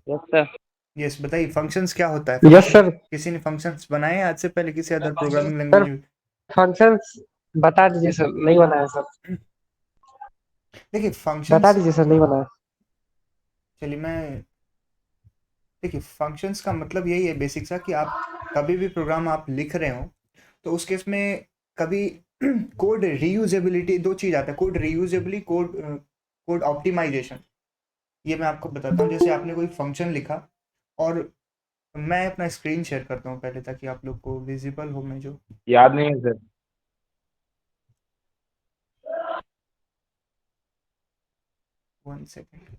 Yes sir. Yes, बताइए functions क्या होता है? Yes function sir. किसी ने फंक्शंस बनाए हैं आज से पहले किसी अदर प्रोग्रामिंग सर लैंग्वेज में? फंक्शंस बता दीजिए सर, नहीं बनाया सर। देखिए बता फंक्शंस, दीजिए सर, नहीं बनाया। चलिए मैं, देखिए फंक्शंस का मतलब यही है बेसिक सा कि आप कभी भी प्रोग्राम आप लिख रहे हो तो उस केस में कभी कोड रीयूजेबिलिटी, दो चीज़ आता है, कोड रीयूजेबिलिटी, कोड ऑप्टिमाइजेशन। ये मैं आपको बताता हूँ। जैसे आपने कोई फंक्शन लिखा और मैं अपना स्क्रीन शेयर करता हूँ पहले ताकि आप लोग को विजिबल हो। मैं जो याद नहीं है सर। 1 सेकेंड।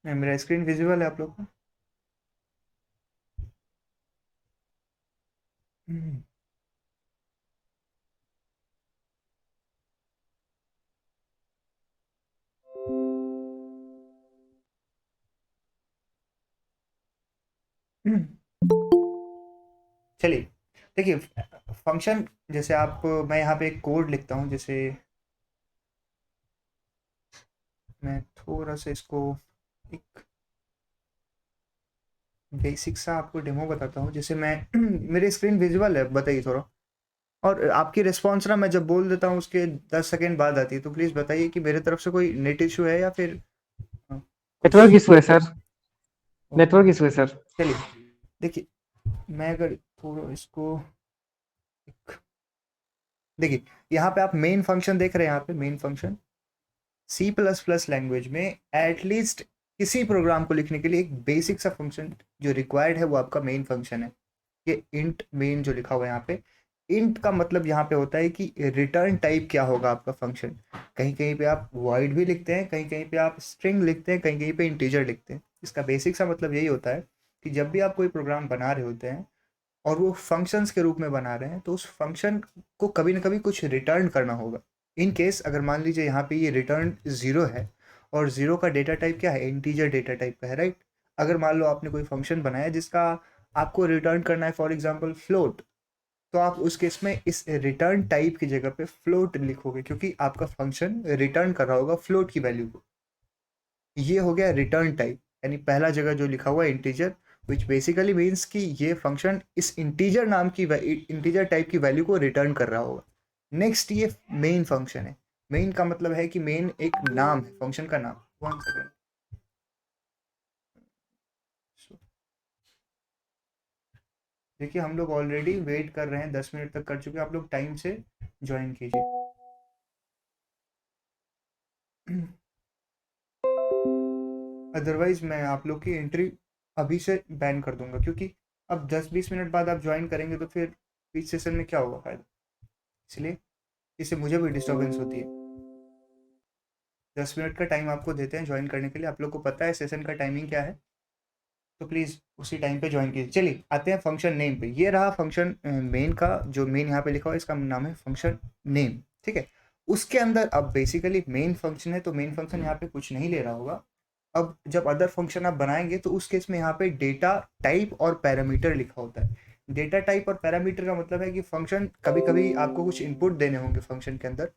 मेरा स्क्रीन विजिबल है आप लोग को? हम्म, हम्म। चलिए देखिए फंक्शन, जैसे आप, मैं यहाँ पे एक कोड लिखता हूँ। जैसे मैं थोड़ा सा इसको एक बेसिक सा आपको डेमो बताता हूँ। जैसे मैं मेरी स्क्रीन विजुअल है, बताइए थोड़ा। और आपकी रिस्पॉन्स ना मैं जब बोल देता हूँ उसके 10 सेकेंड बाद आती है, तो प्लीज़ बताइए कि मेरे तरफ से कोई नेट इशू है या फिर कुछ। नेटवर्क इशू है सर। ओके, नेटवर्क इशू है सर। चलिए देखिए, मैं अगर थोड़ा इसको एक, देखिए यहाँ पे आप मेन फंक्शन देख रहे हैं। यहाँ पे main function C plus plus language में एटलीस्ट किसी प्रोग्राम को लिखने के लिए एक बेसिक सा फंक्शन जो रिक्वायर्ड है वो आपका मेन फंक्शन है। ये इंट मेन जो लिखा हुआ है यहाँ पे, इंट का मतलब यहाँ पे होता है कि रिटर्न टाइप क्या होगा आपका फंक्शन। कहीं कहीं पे आप वॉइड भी लिखते हैं, कहीं कहीं पे आप स्ट्रिंग लिखते हैं, कहीं कहीं पे इंटीजर लिखते हैं। इसका बेसिक सा मतलब यही होता है कि जब भी आप कोई प्रोग्राम बना रहे होते हैं और वो फंक्शंस के रूप में बना रहे हैं तो उस फंक्शन को कभी ना कभी कुछ रिटर्न करना होगा। इन केस अगर मान लीजिए यहाँ पे ये रिटर्न ज़ीरो है और ज़ीरो का डेटा टाइप क्या है, इंटीजर डेटा टाइप का है, राइट। अगर मान लो आपने कोई फंक्शन बनाया जिसका आपको रिटर्न करना है फॉर एग्जांपल फ्लोट, तो आप उस केस में इस रिटर्न टाइप की जगह पे फ्लोट लिखोगे क्योंकि आपका फंक्शन रिटर्न कर रहा होगा फ्लोट की वैल्यू को। ये हो गया रिटर्न टाइप, यानी पहला जगह जो लिखा हुआ है इंटीजर, विच बेसिकली मीन्स कि ये फंक्शन इस इंटीजर नाम की इंटीजर टाइप की वैल्यू को रिटर्न कर रहा होगा। नेक्स्ट ये मेन फंक्शन है। मेन का मतलब है कि मेन एक नाम है, फंक्शन का नाम। 1 सेकेंड। देखिए हम लोग ऑलरेडी वेट कर रहे हैं, 10 मिनट तक कर चुके हैं। आप लोग टाइम से ज्वाइन कीजिए। अदरवाइज मैं आप लोग की एंट्री अभी से बैन कर दूंगा, क्योंकि अब 10-20 मिनट बाद आप ज्वाइन करेंगे तो फिर बीच सेशन में क्या होगा फायदा। इसलिए इससे मुझे भी डिस्टर्बेंस होती है। 10 मिनट का टाइम आपको देते हैं ज्वाइन करने के लिए। आप लोग को पता है सेशन का टाइमिंग क्या है, तो प्लीज़ उसी टाइम पे ज्वाइन कीजिए। चलिए आते हैं फंक्शन नेम पे। ये रहा फंक्शन मेन का, जो मेन यहाँ पे लिखा हुआ है इसका नाम है फंक्शन नेम, ठीक है। उसके अंदर अब बेसिकली मेन फंक्शन है तो मेन फंक्शन यहाँ पे कुछ नहीं ले रहा होगा। अब जब अदर फंक्शन आप बनाएंगे तो उस केस में यहाँ पे डेटा टाइप और पैरामीटर लिखा होता है। डेटा टाइप और पैरामीटर का मतलब है कि फंक्शन कभी कभी आपको कुछ इनपुट देने होंगे फंक्शन के अंदर।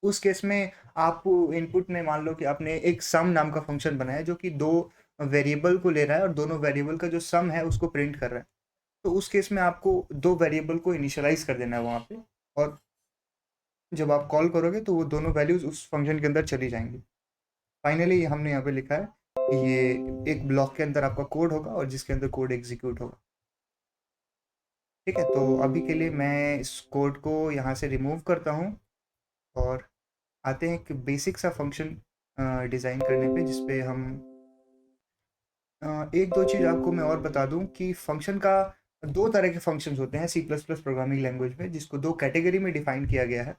उस केस में आप इनपुट में मान लो कि आपने एक सम नाम का फंक्शन बनाया जो कि दो वेरिएबल को ले रहा है और दोनों वेरिएबल का जो सम है उसको प्रिंट कर रहा है। तो उस केस में आपको दो वेरिएबल को इनिशियलाइज कर देना है वहाँ पे, और जब आप कॉल करोगे तो वो दोनों वैल्यूज उस फंक्शन के अंदर चली जाएंगी। फाइनली हमने यहाँ पे लिखा है कि ये एक ब्लॉक के अंदर आपका कोड होगा और जिसके अंदर कोड एग्जीक्यूट होगा। ठीक है, तो अभी के लिए मैं इस कोड को यहाँ से रिमूव करता हूँ और आते हैं एक बेसिक सा फंक्शन डिज़ाइन करने पे, जिसपे हम एक दो चीज़ आपको मैं और बता दूं कि फंक्शन का दो तरह के फंक्शंस होते हैं C plus plus programming language में, जिसको दो कैटेगरी में डिफाइन किया गया है।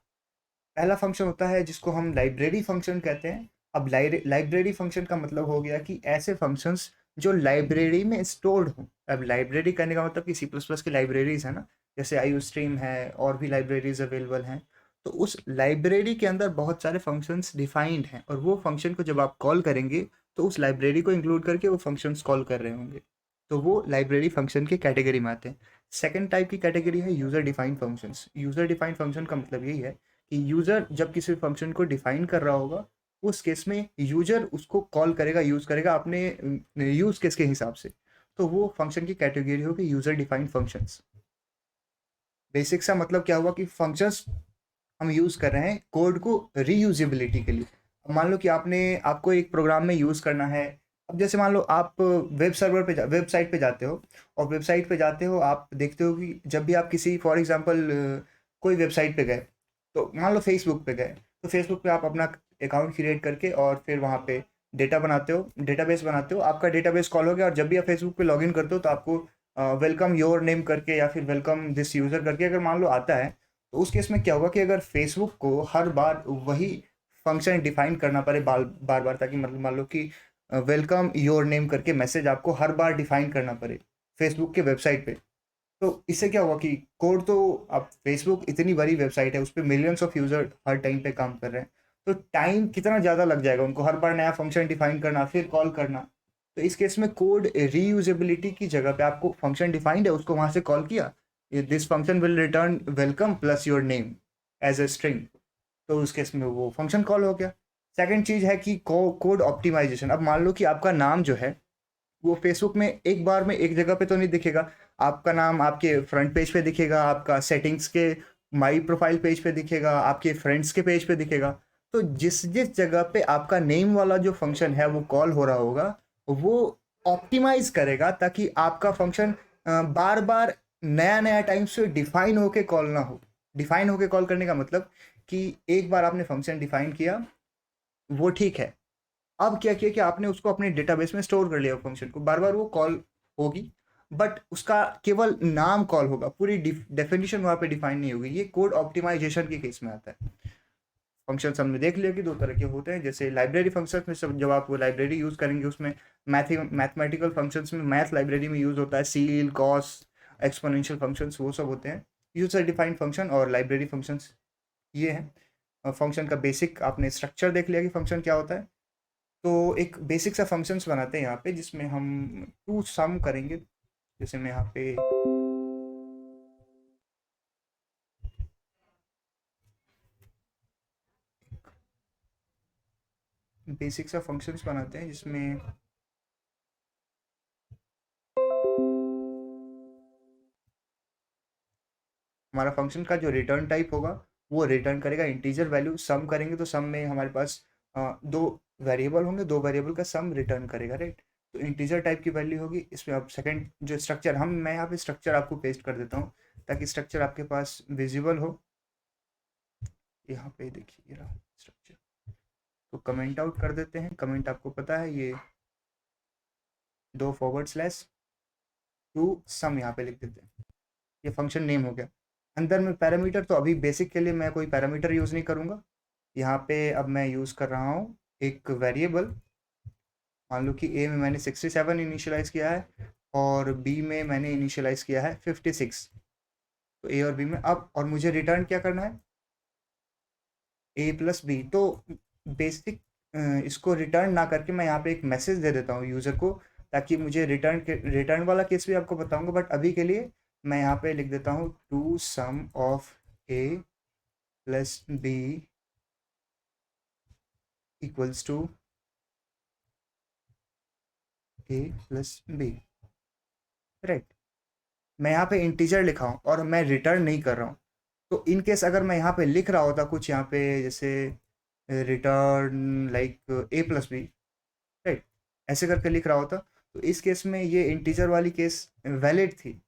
पहला फंक्शन होता है जिसको हम लाइब्रेरी फंक्शन कहते हैं। अब लाइब्रेरी फंक्शन का मतलब हो गया कि ऐसे फंक्शंस जो लाइब्रेरी में स्टोर्ड हों। अब लाइब्रेरी कहने का मतलब कि सी प्लस प्लस की लाइब्रेरीज है ना, जैसे आई स्ट्रीम है और भी लाइब्रेरीज अवेलेबल हैं। तो उस लाइब्रेरी के अंदर बहुत सारे फंक्शंस डिफाइंड हैं और वो फंक्शन को जब आप कॉल करेंगे तो उस लाइब्रेरी को इंक्लूड करके वो फंक्शंस कॉल कर रहे होंगे। तो वो लाइब्रेरी फंक्शन के कैटेगरी में आते हैं। सेकंड टाइप की कैटेगरी है user defined functions. User defined function का मतलब यही है कि यूज़र जब किसी फंक्शन को डिफाइन कर रहा होगा, उस केस में यूज़र उसको कॉल करेगा, यूज़ करेगा अपने यूज़ केस के हिसाब से। तो वो फंक्शन की कैटेगरी होगी यूज़र डिफाइंड फंक्शंस। बेसिक सा मतलब क्या हुआ कि फंक्शंस हम यूज़ कर रहे हैं कोड को रीयूजेबिलिटी के लिए। अब मान लो कि आपको एक प्रोग्राम में यूज़ करना है। अब जैसे मान लो आप वेबसाइट पे जाते हो, और वेबसाइट पे जाते हो आप देखते हो कि जब भी आप किसी फॉर एग्जांपल कोई वेबसाइट पे गए, तो मान लो फेसबुक पे गए, तो फेसबुक पे आप अपना अकाउंट क्रिएट करके और फिर वहाँ पे डेटा बनाते हो, डेटाबेस बनाते हो, आपका डेटाबेस कॉल हो गया, और जब भी आप फेसबुक पे लॉगिन करते हो तो आपको वेलकम योर नेम करके या फिर वेलकम दिस यूज़र करके अगर मान लो आता है, तो उस केस में क्या होगा कि अगर फेसबुक को हर बार वही फंक्शन डिफाइन करना पड़े बार बार बार, ताकि मतलब मान लो कि वेलकम योर नेम करके मैसेज आपको हर बार डिफाइन करना पड़े फेसबुक के वेबसाइट पे, तो इससे क्या हुआ कि कोड तो, अब फेसबुक इतनी बड़ी वेबसाइट है, उस पर millions of user her time पे काम कर रहे हैं, तो टाइम कितना ज़्यादा लग जाएगा उनको हर बार नया फंक्शन डिफाइन करना फिर कॉल करना। तो इस केस में कोड रीयूजेबिलिटी की जगह पे आपको फंक्शन डिफाइंड है, उसको वहां से कॉल किया, this function will return welcome plus your name as a string, तो उस केस में वो फंक्शन कॉल हो गया। सेकंड चीज है कि कोड ऑप्टिमाइजेशन। अब मान लो कि आपका नाम जो है वो फेसबुक में एक बार में एक जगह पे तो नहीं दिखेगा, आपका नाम आपके फ्रंट पेज पे दिखेगा, आपका सेटिंग्स के माई प्रोफाइल पेज पे दिखेगा, आपके फ्रेंड्स के पेज पे दिखेगा। तो जिस जिस जगह पे आपका नेम वाला जो फंक्शन है वो कॉल हो रहा होगा, वो ऑप्टिमाइज करेगा ताकि आपका फंक्शन बार बार नया नया टाइम से डिफाइन होके कॉल ना हो। डिफाइन होके कॉल करने का मतलब कि एक बार आपने फंक्शन डिफाइन किया, वो ठीक है, अब क्या किया कि आपने उसको अपने डेटाबेस में स्टोर कर लिया फंक्शन को, बार बार वो कॉल होगी, बट उसका केवल नाम कॉल होगा, पूरी डेफिनेशन वहाँ पे डिफाइन नहीं होगी। ये कोड ऑप्टिमाइजेशन के केस में आता है। फंक्शन हमने देख लिया कि दो तरह के होते हैं, जैसे लाइब्रेरी फंक्शन में सब जब आप वो लाइब्रेरी यूज़ करेंगे उसमें मैथमेटिकल फंक्शंस में मैथ लाइब्रेरी में यूज़ होता है, सील कॉस एक्सपोनेंशियल फंक्शंस वो सब होते हैं यूजर डिफाइंड फंक्शन और लाइब्रेरी फंक्शंस, ये है। फंक्शन का बेसिक आपने स्ट्रक्चर देख लिया कि फंक्शन क्या होता है। तो एक बेसिक सा फंक्शंस बनाते हैं यहाँ पे जिसमें हम टू सम करेंगे। जैसे मैं यहाँ पे बेसिक सा फंक्शंस बनाते हैं जिसमें हमारा फंक्शन का जो रिटर्न टाइप होगा वो रिटर्न करेगा इंटीजर वैल्यू। सम करेंगे तो सम में हमारे पास दो वेरिएबल होंगे, दो वेरिएबल का सम रिटर्न करेगा, राइट। तो इंटीजर टाइप की वैल्यू होगी इसमें। अब सेकंड जो स्ट्रक्चर मैं यहाँ पे स्ट्रक्चर आपको पेस्ट कर देता हूँ ताकि स्ट्रक्चर आपके पास विजिबल हो। यहाँ पे देखिए ये रहा स्ट्रक्चर। तो कमेंट आउट कर देते हैं, कमेंट आपको पता है ये दो फॉरवर्ड स्लैश टू सम यहाँ पे लिख देते हैं, ये फंक्शन नेम हो गया। अंदर में पैरामीटर तो अभी बेसिक के लिए मैं कोई पैरामीटर यूज़ नहीं करूँगा। यहाँ पे अब मैं यूज़ कर रहा हूँ एक वेरिएबल। मान लो कि ए में मैंने 67 इनिशियलाइज़ किया है और बी में मैंने इनिशियलाइज़ किया है 56। तो ए और बी में अब, और मुझे रिटर्न क्या करना है, ए प्लस बी। तो बेसिक इसको रिटर्न ना करके मैं यहाँ पे एक मैसेज दे देता हूँ यूज़र को, ताकि मुझे रिटर्न वाला केस भी आपको बताऊंगा, बट अभी के लिए मैं यहाँ पे लिख देता हूँ to sum of A plus B equals to A plus B, right. मैं यहाँ पे इंटीजर लिखा हूँ और मैं रिटर्न नहीं कर रहा हूँ। तो इन केस अगर मैं यहाँ पे लिख रहा होता कुछ यहाँ पे जैसे return like A plus B, right, ऐसे करके लिख रहा होता, तो इस केस में ये इंटीजर वाली केस वैलिड थी।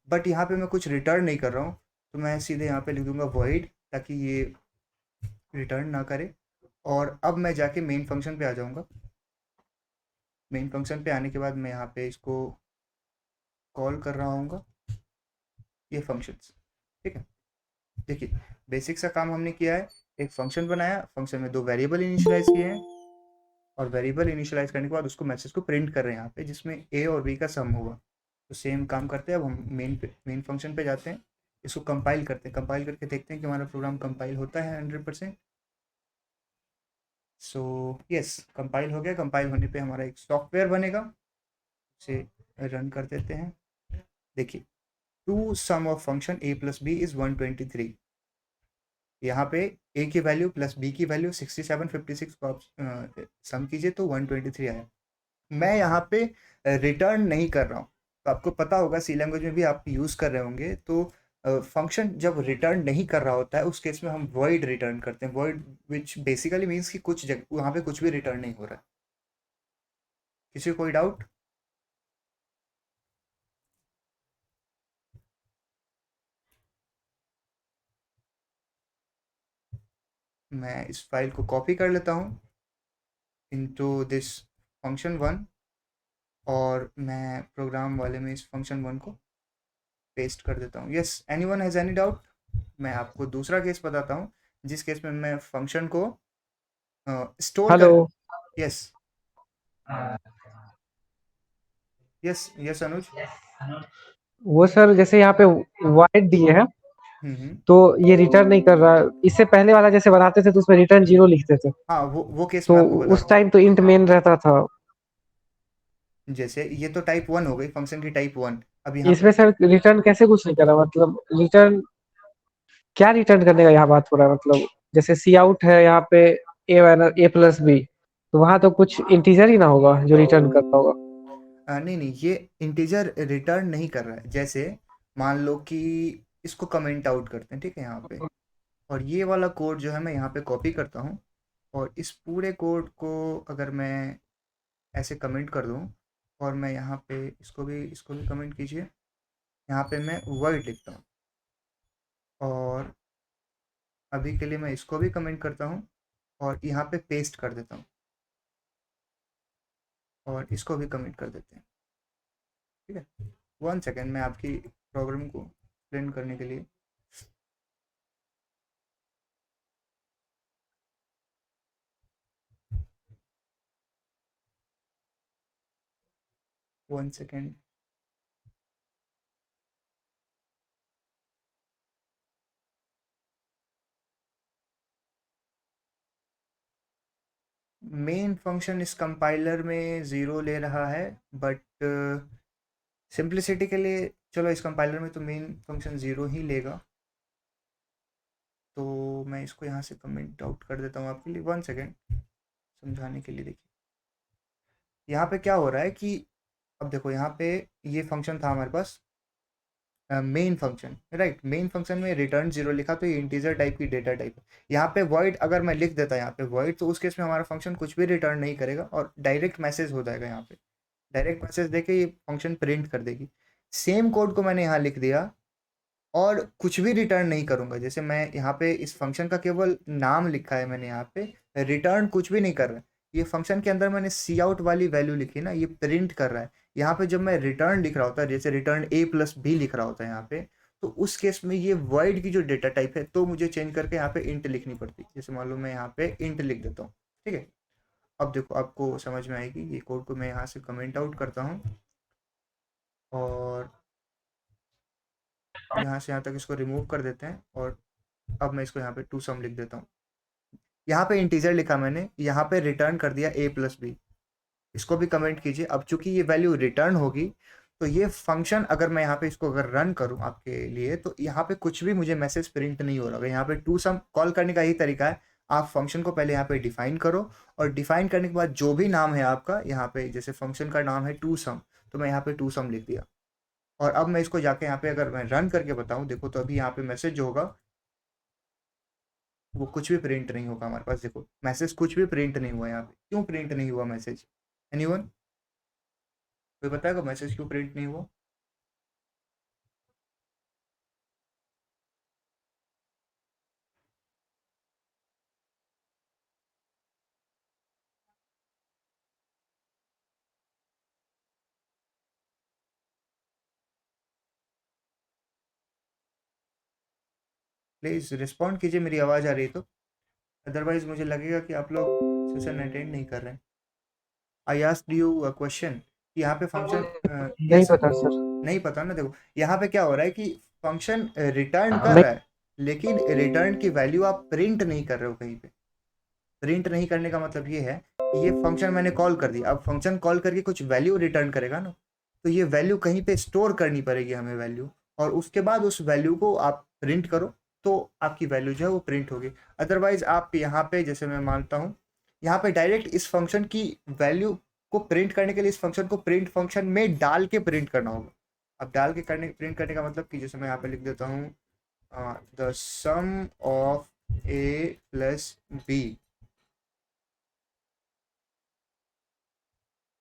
बट यहाँ पे मैं कुछ रिटर्न नहीं कर रहा हूँ, तो मैं सीधे यहाँ पे लिख दूंगा वॉइड ताकि ये रिटर्न ना करे। और अब मैं जाके मेन फंक्शन पे आ जाऊँगा। मेन फंक्शन पे आने के बाद मैं यहाँ पे इसको कॉल कर रहा हूँ ये फंक्शंस, ठीक है। देखिए बेसिक सा काम हमने किया है, एक फंक्शन बनाया, फंक्शन में दो वेरिएबल इनिशियलाइज किए हैं, और वेरिएबल इनिशियलाइज करने के बाद उसको मैसेज को प्रिंट कर रहे हैं यहाँ पे जिसमें ए और बी का सम होगा। तो सेम काम करते हैं। अब हम मेन फंक्शन पे जाते हैं, इसको कंपाइल करते हैं, कंपाइल करके देखते हैं कि हमारा प्रोग्राम कंपाइल होता है 100%। सो यस, कंपाइल हो गया। कंपाइल होने पे हमारा एक सॉफ्टवेयर बनेगा, उसे रन कर देते हैं। देखिए to sum of function A plus B is 123। यहाँ पे ए की वैल्यू प्लस बी की वैल्यू 67 56 को आप सम कीजिए तो 123 आया। मैं यहाँ पे रिटर्न नहीं कर रहा हूँ। तो आपको पता होगा सी लैंग्वेज में भी आप यूज़ कर रहे होंगे, तो फंक्शन जब रिटर्न नहीं कर रहा होता है उस केस में हम वॉइड रिटर्न करते हैं। वॉइड विच बेसिकली मीन्स कि कुछ जगह वहाँ पे कुछ भी रिटर्न नहीं हो रहा है। किसी को कोई डाउट? मैं इस फाइल को कॉपी कर लेता हूँ इनटू दिस फंक्शन वन, और मैं प्रोग्राम वाले में इस फंक्शन वन को पेस्ट कर देता हूँ। Yes, anyone has any doubt? मैं आपको दूसरा केस बताता हूँ जिस केस में मैं फंक्शन को स्टोर हेलो। कर। यस यस यस अनुज। वो सर जैसे यहाँ पे वाइड दिए हैं हम्म। तो ये रिटर्न नहीं कर रहा है। इससे पहले वाला जैसे बनाते थे तो उसमें रिटर्न 0 लिखते थे, हाँ, वो केस तो मैं आपको उस बताता हूँ। टाइम तो इंट मेन रहता था। जैसे ये तो टाइप वन हो गई, फंक्शन की टाइप वन। अब यहाँ पे इसमें सर रिटर्न कैसे कुछ नहीं कर रहा, मतलब रिटर्न क्या रिटर्न करने का यहाँ बात हो रहा है? मतलब जैसे सी आउट है यहाँ पे, ए प्लस बी, तो वहां तो कुछ इंटीजर ही ना होगा जो रिटर्न करता होगा। नहीं नहीं, ये इंटीजर रिटर्न नहीं कर रहा है। जैसे मान लो कि इसको कमेंट आउट करते हैं, ठीक है, यहाँ पे, और ये वाला कोड जो है मैं यहाँ पे कॉपी करता हूँ, और इस पूरे कोड को अगर मैं ऐसे कमेंट कर दूँ, और मैं यहाँ पे इसको भी कमेंट कीजिए, यहाँ पे मैं वर्ड लिखता हूँ, और अभी के लिए मैं इसको भी कमेंट करता हूँ और यहाँ पे पेस्ट कर देता हूँ, और इसको भी कमेंट कर देते हैं। ठीक है, 1 सेकेंड मैं आपकी प्रॉब्लम को एक्सप्लेन करने के लिए। One second. मेन फंक्शन इस कंपाइलर में ज़ीरो ले रहा है, बट सिंप्लिसिटी के लिए चलो इस कंपाइलर में तो मेन फंक्शन ज़ीरो ही लेगा। तो मैं इसको यहाँ से कमेंट आउट कर देता हूँ आपके लिए। 1 सेकेंड, समझाने के लिए। देखिए यहाँ पे क्या हो रहा है कि अब देखो यहाँ पे ये फंक्शन था हमारे पास main function, right. Main function में रिटर्न जीरो लिखा, तो ये इंटीजर टाइप की डेटा टाइप है। यहाँ पे वॉइड अगर मैं लिख देता यहाँ पे वॉइड, तो उस केस में हमारा फंक्शन कुछ भी रिटर्न नहीं करेगा और डायरेक्ट मैसेज हो जाएगा। यहाँ पे डायरेक्ट मैसेज देके ये फंक्शन प्रिंट कर देगी। सेम कोड को मैंने यहाँ लिख दिया और कुछ भी रिटर्न नहीं करूँगा। जैसे मैं यहाँ पे इस फंक्शन का केवल नाम लिखा है मैंने, यहाँ पे रिटर्न कुछ भी नहीं कर रहा है। ये फंक्शन के अंदर मैंने सी आउट वाली वैल्यू लिखी ना, ये प्रिंट कर रहा है। यहाँ पे जब मैं रिटर्न लिख रहा होता है, जैसे रिटर्न ए प्लस बी लिख रहा होता है यहाँ पे, तो उस केस में ये वर्ड की जो डेटा टाइप है तो मुझे चेंज करके यहाँ पे इंट लिखनी पड़ती है। जैसे मान लो मैं यहाँ पे इंट लिख देता हूँ, ठीक है। अब देखो आपको समझ में आएगी। ये कोड को मैं यहाँ से कमेंट आउट करता हूँ, और यहाँ से यहाँ तक इसको रिमूव कर देते हैं, और अब मैं इसको यहाँ पे टू सम लिख देता हूँ। यहाँ पे इंटीजर लिखा मैंने, यहाँ पे रिटर्न कर दिया ए प्लस बी। इसको भी कमेंट कीजिए। अब चूंकि ये वैल्यू रिटर्न होगी, तो ये फंक्शन अगर मैं यहाँ पे इसको अगर रन करूँ आपके लिए, तो यहाँ पे कुछ भी मुझे मैसेज प्रिंट नहीं हो रहा है। यहाँ पे टू सम कॉल करने का यही तरीका है। आप फंक्शन को पहले यहाँ पे डिफाइन करो, और डिफाइन करने के बाद जो भी नाम है आपका यहाँ पे, जैसे फंक्शन का नाम है टू सम, तो मैं यहाँ पे टू सम लिख दिया। और अब मैं इसको जाके यहाँ पे अगर मैं रन करके बताऊँ, देखो तो अभी यहाँ पे मैसेज जो होगा वो कुछ भी प्रिंट नहीं होगा हमारे पास। देखो मैसेज कुछ भी प्रिंट नहीं हुआ यहाँ पे। क्यों प्रिंट नहीं हुआ मैसेज? एनीवन कोई बताएगा मैसेज क्यों प्रिंट नहीं हुआ? प्लीज़ रिस्पॉन्ड कीजिए, मेरी आवाज़ आ रही है तो। अदरवाइज मुझे लगेगा कि आप लोग सेशन अटेंड नहीं कर रहे हैं। I asked you a question कि यहाँ पे फंक्शन नहीं यस। पता सर। नहीं पता ना? देखो यहाँ पे क्या हो रहा है कि फंक्शन रिटर्न कर नहीं। रहा है, लेकिन रिटर्न की वैल्यू आप प्रिंट नहीं कर रहे हो कहीं पे। प्रिंट नहीं करने का मतलब ये है कि ये फंक्शन मैंने कॉल कर दिया, अब फंक्शन कॉल करके कुछ वैल्यू रिटर्न करेगा ना, तो ये वैल्यू कहीं पे स्टोर करनी पड़ेगी हमें वैल्यू, और उसके बाद उस वैल्यू को आप प्रिंट करो। तो आपकी वैल्यू जो है वो प्रिंट होगी। अदरवाइज आप यहाँ पे जैसे मैं मानता हूँ यहाँ पे डायरेक्ट इस फंक्शन की वैल्यू को प्रिंट करने के लिए इस फंक्शन को प्रिंट फंक्शन में डाल के प्रिंट करना होगा। अब डाल के करने प्रिंट करने का मतलब कि जैसे मैं यहाँ पे लिख देता हूँ the sum of A plus B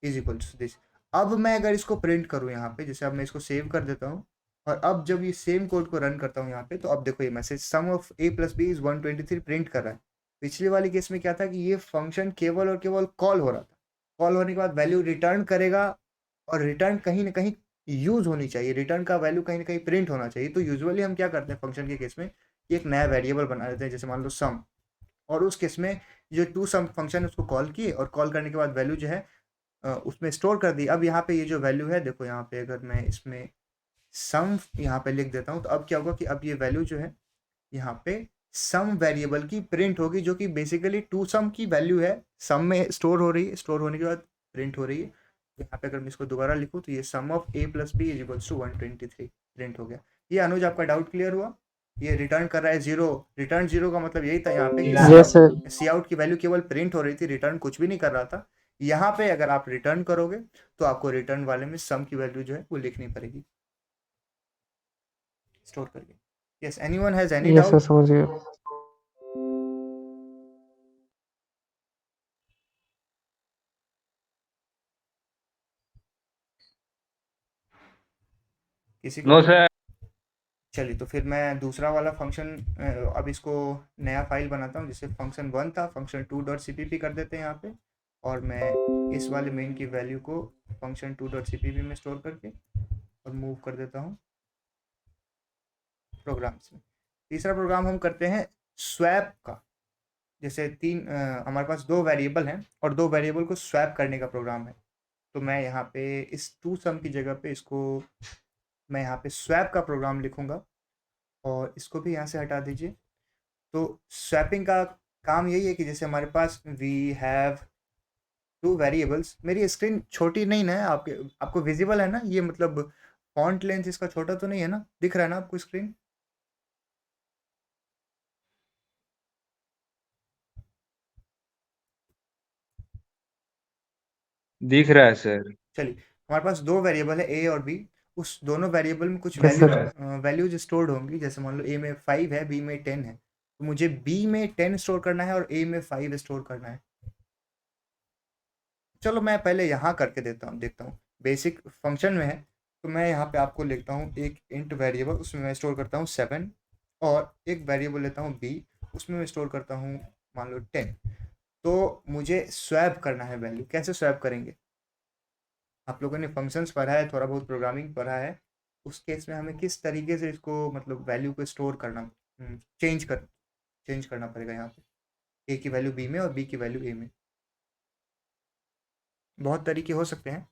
is equal to this. अब मैं अगर इसको प्रिंट करूँ यहाँ पे, जैसे अब मैं इसको सेव कर देता हूँ और अब जब ये सेम कोड को रन करता हूँ यहाँ पे, तो अब देखो ये message sum of A plus B is 123 print कर रहा है। पिछले वाली केस में क्या था कि ये फंक्शन केवल और केवल कॉल हो रहा था, कॉल होने के बाद वैल्यू रिटर्न करेगा और रिटर्न कहीं ना कहीं यूज होनी चाहिए, रिटर्न का वैल्यू कहीं ना कहीं प्रिंट होना चाहिए। तो यूजुअली हम क्या करते हैं फंक्शन के केस में कि एक नया वेरिएबल बना देते हैं, जैसे मान लो सम, और उस केस में जो टू सम फंक्शन उसको कॉल किए और कॉल करने के बाद वैल्यू जो है उसमें स्टोर कर दी। अब यहाँ पे ये जो वैल्यू है देखो यहाँ पे अगर मैं इसमें सम यहाँ पे लिख देता हूँ तो अब क्या होगा कि अब ये वैल्यू जो है यहाँ पे सम वेरिएबल की प्रिंट होगी, जो कि बेसिकली टू सम की वैल्यू है, सम में स्टोर हो रही है, स्टोर होने के बाद प्रिंट हो रही है। तो यहाँ पे अगर मैं इसको दोबारा लिखूँ तो ये sum of A plus B is equals to 123 print हो गया। ये अनुज आपका डाउट क्लियर हुआ? ये रिटर्न कर रहा है जीरो, रिटर्न जीरो का मतलब यही था यहाँ पे कि यस सर। सी आउट की वैल्यू केवल प्रिंट हो रही थी, रिटर्न कुछ भी नहीं कर रहा था। यहाँ पे अगर आप रिटर्न करोगे तो आपको रिटर्न वाले में सम की वैल्यू जो है वो लिखनी पड़ेगी स्टोर करके। Yes, anyone has any yes sir, doubt? समझ गए। किसी को नो कोई? सर। चलिए तो फिर मैं दूसरा वाला फंक्शन अब इसको नया फाइल बनाता हूँ, जिससे फंक्शन वन था function two dot C P P कर देते हैं यहाँ पे, और मैं इस वाले मेन की वैल्यू को function two dot C P P में स्टोर करके और मूव कर देता हूँ प्रोग्राम्स में। तीसरा प्रोग्राम हम करते हैं स्वैप का। जैसे हमारे पास दो वेरिएबल हैं और दो वेरिएबल को स्वैप करने का प्रोग्राम है। तो मैं यहाँ पे इस टू सम की जगह पे इसको मैं यहाँ पे स्वैप का प्रोग्राम लिखूंगा और इसको भी यहाँ से हटा दीजिए। तो स्वैपिंग का काम यही है कि जैसे हमारे पास वी हैव टू वेरिएबल्स। मेरी स्क्रीन छोटी नहीं ना है, आपके आपको विजिबल है ना ये, मतलब फॉन्ट लेंथ इसका छोटा तो नहीं है ना, दिख रहा है ना आपको स्क्रीन? दिख रहा है सर। चलिए, हमारे पास दो वेरिएबल है ए और बी। उस दोनों वेरिएबल में कुछ यस सर। वैल्यूज स्टोर्ड होंगी। जैसे मान लो ए में 5 है, बी में 10 है, तो मुझे बी में 10 स्टोर करना है और ए में 5 स्टोर करना है। चलो मैं पहले यहाँ करके देता हूँ, देखता हूँ बेसिक फंक्शन में है। तो मैं यहाँ पे आपको लिखता हूँ एक इंट वेरिएबल, उसमें मैं स्टोर करता हूँ 7, और एक वेरिएबल लेता हूँ बी, उसमें मैं स्टोर करता हूँ मान लो 10। तो मुझे स्वैप करना है वैल्यू। कैसे स्वैप करेंगे? आप लोगों ने फंक्शंस पढ़ा है, थोड़ा बहुत प्रोग्रामिंग पढ़ा है, उस केस में हमें किस तरीके से इसको मतलब वैल्यू को स्टोर करना, चेंज कर चेंज करना पड़ेगा यहाँ पे, ए की वैल्यू बी में और बी की वैल्यू ए में। बहुत तरीके हो सकते हैं।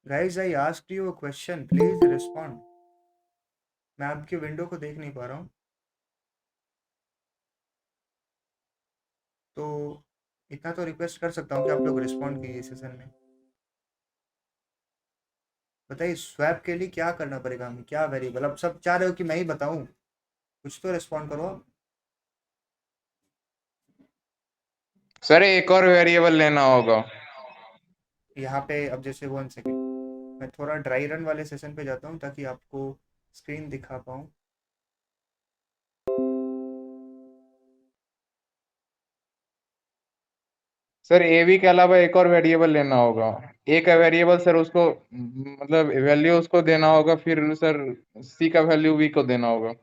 Guys I asked you a question, please respond. मैं आपकी विंडो को देख नहीं पा रहा हूँ, तो इतना तो रिक्वेस्ट कर सकता हूँ कि आप लोग रिस्पॉन्ड कीजिए सेशन में। बताइए स्वैप के लिए क्या करना पड़ेगा हमें, क्या वेरिएबल? अब सब चाह रहे हो कि मैं ही बताऊँ, कुछ तो रिस्पॉन्ड करो आप। सर एक और वेरिएबल लेना होगा। यहाँ पे अब जैसे 1 सेकेंड, मैं थोड़ा ड्राई रन वाले सेशन पे जाता हूँ ताकि आपको स्क्रीन दिखा पाऊँ। सर ए बी के अलावा एक और वेरिएबल लेना होगा। एक वेरिएबल सर उसको मतलब वैल्यू उसको देना होगा, फिर सर सी का वैल्यू बी को देना होगा।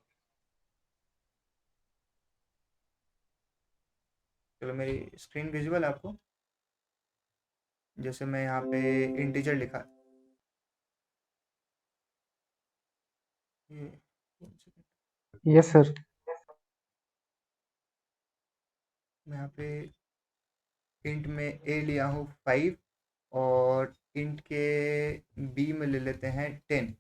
चलो मेरी स्क्रीन विजुअल है आपको? जैसे मैं यहाँ पे इंटीजर लिखा, ये 1 सेकेंड, यस सर। मैं यहाँ पे इंट में ए लिया हूँ 5 और इंट के बी में ले लेते हैं 10।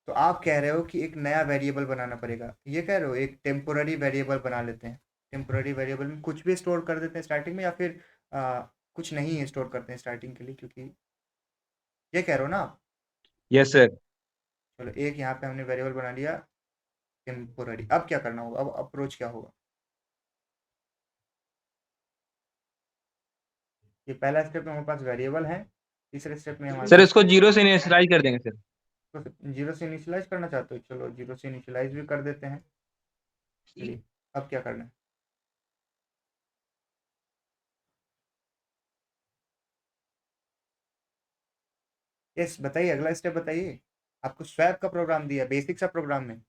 तो आप कह रहे हो कि एक नया वेरिएबल बनाना पड़ेगा, ये कह रहे हो एक टेम्पोररी वेरिएबल बना लेते हैं। टेम्पोररी वेरिएबल में कुछ भी स्टोर कर देते हैं स्टार्टिंग में, या फिर कुछ नहीं स्टोर करते हैं स्टार्टिंग के लिए, क्योंकि ये कह रहे हो ना आप। Yes sir. चलो एक यहाँ पे हमने वेरिएबल बना लिया टेम्पोररी। अब क्या करना होगा, अब अप्रोच क्या होगा? ये पहला स्टेप में हमारे पास वेरिएबल है, तीसरे स्टेप में हमारे सर पास इसको जीरो से इनिशियलाइज कर देंगे सर। तो जीरो से इनिशियलाइज करना चाहते हो, चलो जीरो से इनिशियलाइज भी कर देते हैं। चलिए अब क्या करना है? यस बताइए, अगला स्टेप बताइए। आपको स्वैप का प्रोग्राम दिया, बेसिक सा प्रोग्राम में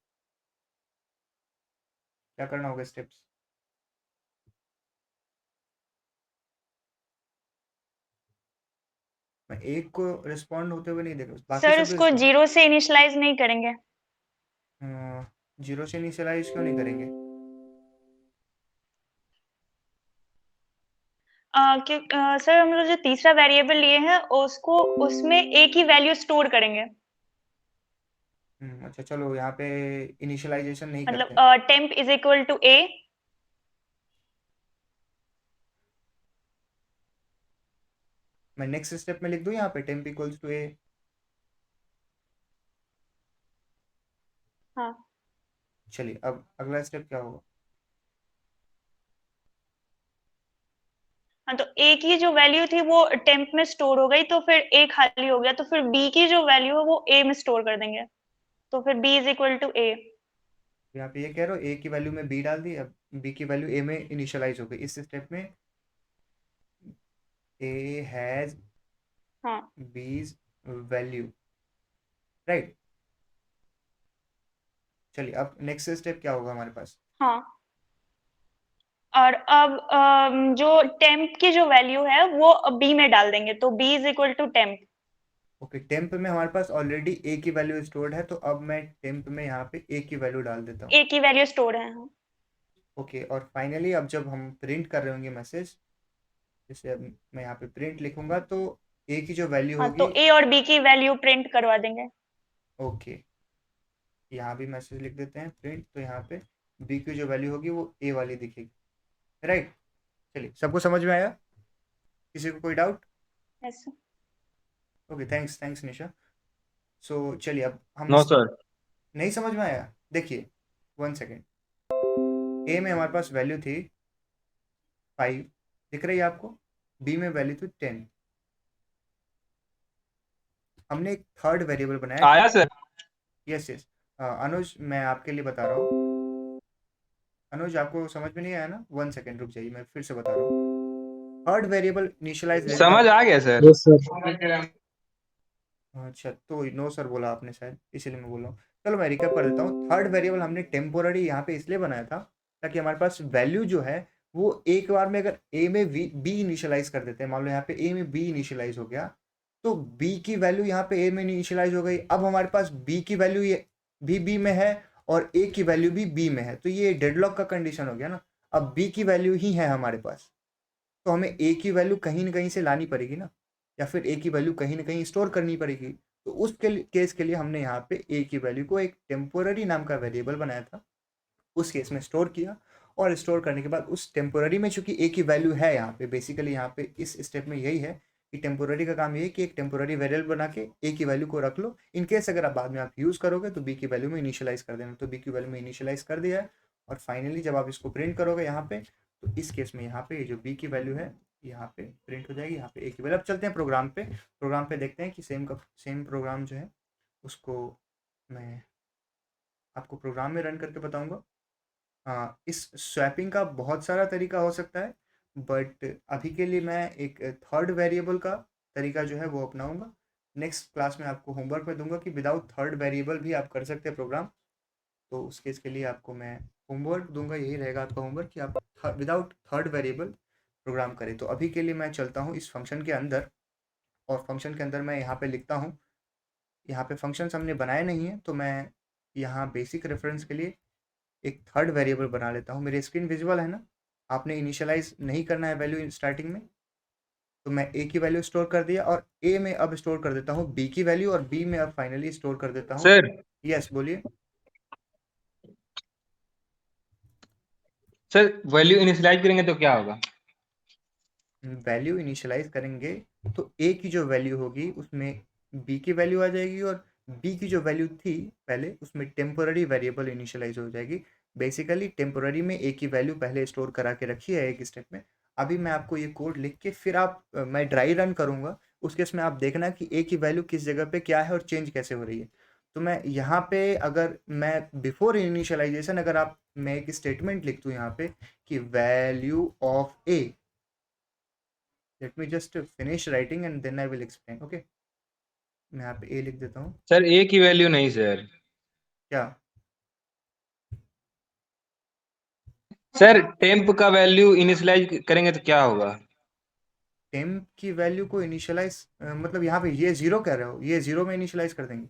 क्या करना होगा स्टेप्स? मैं एक को रिस्पॉन्ड होते हुए नहीं देख रहा, बाकी सर सब उसको रिस्पॉन्ड। जीरो से इनिशियलाइज नहीं करेंगे। जीरो से इनिशियलाइज क्यों नहीं करेंगे? सर हम लोग जो तीसरा वेरिएबल लिए हैं उसको उसमें एक ही वैल्यू स्टोर करेंगे। अच्छा चलो यहाँ पे इनिशियलाइजेशन नहीं मतलब करते हैं। टेम्प इज इक्वल टू ए। मैं नेक्स्ट स्टेप में लिख दूँ यहाँ पे टेम्प इक्वल्स टू ए। हाँ चलिए अब अगला स्टेप क्या होगा? हाँ, तो ए की जो वैल्यू थी वो टेम्प में स्टोर हो गई, तो फिर ए खाली हो गया, तो फिर बी की जो वैल्यू है वो ए में स्टोर कर देंगे, तो फिर बी इज इक्वल टू ए। यहाँ पे ये कह रहे हो ए की वैल्यू में बी डाल दी, अब बी की वैल्यू ए में इनिशियलाइज हो गई। इस स्टेप में ए हैज हाँ बीज वैल्यू, राइट। चलिए अब नेक्स्ट स्टेप क्या होगा हमारे पास? हाँ, और अब जो टेम्प की जो वैल्यू है वो बी में डाल देंगे, तो B is equal to temp. Okay, temp में हमारे पास ऑलरेडी ए की वैल्यू स्टोर्ड है, तो अब मैं टेम्प में यहाँ पे ए की वैल्यू डाल देता हूँ। ए की वैल्यू स्टोर है। हाँ। ओके, और फाइनली अब जब हम प्रिंट कर रहे होंगे मैसेज, जैसे अब मैं यहाँ पे प्रिंट लिखूंगा तो ए की जो वैल्यू हाँ, होगी, तो ए और बी की वैल्यू प्रिंट करवा देंगे। ओके यहाँ भी मैसेज लिख देते हैं प्रिंट, तो यहाँ पे बी की जो वैल्यू होगी वो ए वाली दिखेगी, राइट। चलिए सबको समझ में आया? किसी को कोई doubt? Yes. Okay thanks thanks Nisha. So चलिए अब हम नो सर। नहीं समझ में आया? देखिए 1 सेकेंड, ए में हमारे पास वैल्यू थी 5, दिख रही है आपको? बी में वैल्यू थी 10। हमने एक थर्ड वेरिएबल बनाया। आया सर। Yes yes. अनुज मैं आपके लिए बता रहा हूँ। अनुज आपको समझ में नहीं आया ना? 1 सेकेंड रुक जाइए, मैं फिर से बता रहा हूँ। थर्ड वेरिएबल इनिशियलाइज समझ आ गया सर। Yes sir. अच्छा तो नो सर बोला आपने शायद, इसीलिए मैं बोल रहा हूँ। चलो मैं रिकैप कर देता हूँ। थर्ड वेरिएबल हमने टेम्पोररी यहाँ पे इसलिए बनाया था ताकि हमारे पास वैल्यू जो है वो एक बार में, अगर ए में बी इनिशियलाइज कर देते हैं, मान लो यहाँ पे ए में बी इनिशियलाइज हो गया, तो बी की वैल्यू यहाँ पे ए में इनिशियलाइज हो गई। अब हमारे पास बी की वैल्यू ये भी बी में है और ए की वैल्यू भी बी में है, तो ये डेडलॉक का कंडीशन हो गया ना। अब बी की वैल्यू ही है हमारे पास, तो हमें ए की वैल्यू कहीं ना कहीं से लानी पड़ेगी ना, या फिर ए की वैल्यू कहीं ना कहीं स्टोर करनी पड़ेगी। तो उस केस के लिए हमने यहाँ पे ए की वैल्यू को एक टेम्पोररी नाम का वेरिएबल बनाया था, उस केस में स्टोर किया। और स्टोर करने के बाद उस टेम्पोररी में चूंकि ए की वैल्यू है यहाँ पे, बेसिकली यहाँ पे इस स्टेप में यही है कि टेम्पोररी का काम ये है कि एक टेम्पोररी वेरिएबल बना के ए की वैल्यू को रख लो। इन केस अगर आप बाद में आप यूज़ करोगे तो बी की वैल्यू में इनिशियलाइज कर देना, तो बी की वैल्यू में इनिशियलाइज कर दिया है। और फाइनली जब आप इसको प्रिंट करोगे यहाँ पे, तो इस केस में यहाँ पे ये जो बी की वैल्यू है यहाँ पे प्रिंट हो जाएगी, यहाँ पे ए की वैल्यू। अब चलते हैं प्रोग्राम पे। प्रोग्राम पे देखते हैं कि सेम प्रोग्राम जो है उसको मैं आपको प्रोग्राम में रन करके बताऊंगा। हाँ, इस स्वैपिंग का बहुत सारा तरीका हो सकता है, बट अभी के लिए मैं एक थर्ड वेरिएबल का तरीका जो है वो अपनाऊंगा। नेक्स्ट क्लास में आपको होमवर्क में दूंगा कि विदाउट थर्ड वेरिएबल भी आप कर सकते हैं प्रोग्राम। तो उस केस के लिए आपको मैं होमवर्क दूंगा, यही रहेगा आपका होमवर्क कि आप विदाउट थर्ड वेरिएबल प्रोग्राम करें। तो अभी के लिए मैं चलता हूँ इस फंक्शन के अंदर, और फंक्शन के अंदर मैं यहाँ पे लिखता हूँ। यहाँ पे फंक्शंस हमने बनाए नहीं है, तो मैं यहाँ बेसिक रेफरेंस के लिए एक थर्ड वेरिएबल बना लेता हूँ। मेरी स्क्रीन विजुअल है ना? आपने इनिशियलाइज नहीं करना है वैल्यू स्टार्टिंग में, तो मैं ए की वैल्यू स्टोर कर दिया और ए में अब स्टोर कर देता हूँ बी की वैल्यू और बी में अब फाइनली स्टोर कर देता हूँ। सर यस बोलिए। सर वैल्यू इनिशियलाइज करेंगे तो क्या होगा? वैल्यू इनिशियलाइज करेंगे तो ए की जो वैल्यू होगी उसमें बी की वैल्यू आ जाएगी और बी की जो वैल्यू थी पहले उसमें टेम्पोररी वेरिएबल इनिशियलाइज हो जाएगी। बेसिकली टेम्पोररी में ए की वैल्यू पहले स्टोर करा के रखी है एक स्टेप में। अभी मैं आपको ये कोड लिख के फिर मैं ड्राई रन करूँगा, उस केस में आप देखना कि ए की वैल्यू किस जगह पे क्या है और चेंज कैसे हो रही है। तो मैं यहाँ पे अगर मैं बिफोर इनिशियलाइजेशन अगर आप मैं एक स्टेटमेंट लिख दूँ यहाँ पे कि value of A, let me just finish writing and then I will explain. Okay, मैं यहाँ पे ए लिख देता हूँ। सर ए की वैल्यू नहीं सर। क्या? सर टेम्प का वैल्यू इनिशियलाइज करेंगे तो क्या होगा? टेम्प की वैल्यू को इनिशियलाइज मतलब यहाँ पे ये जीरो कह रहे हो, ये जीरो में इनिशियलाइज कर देंगे?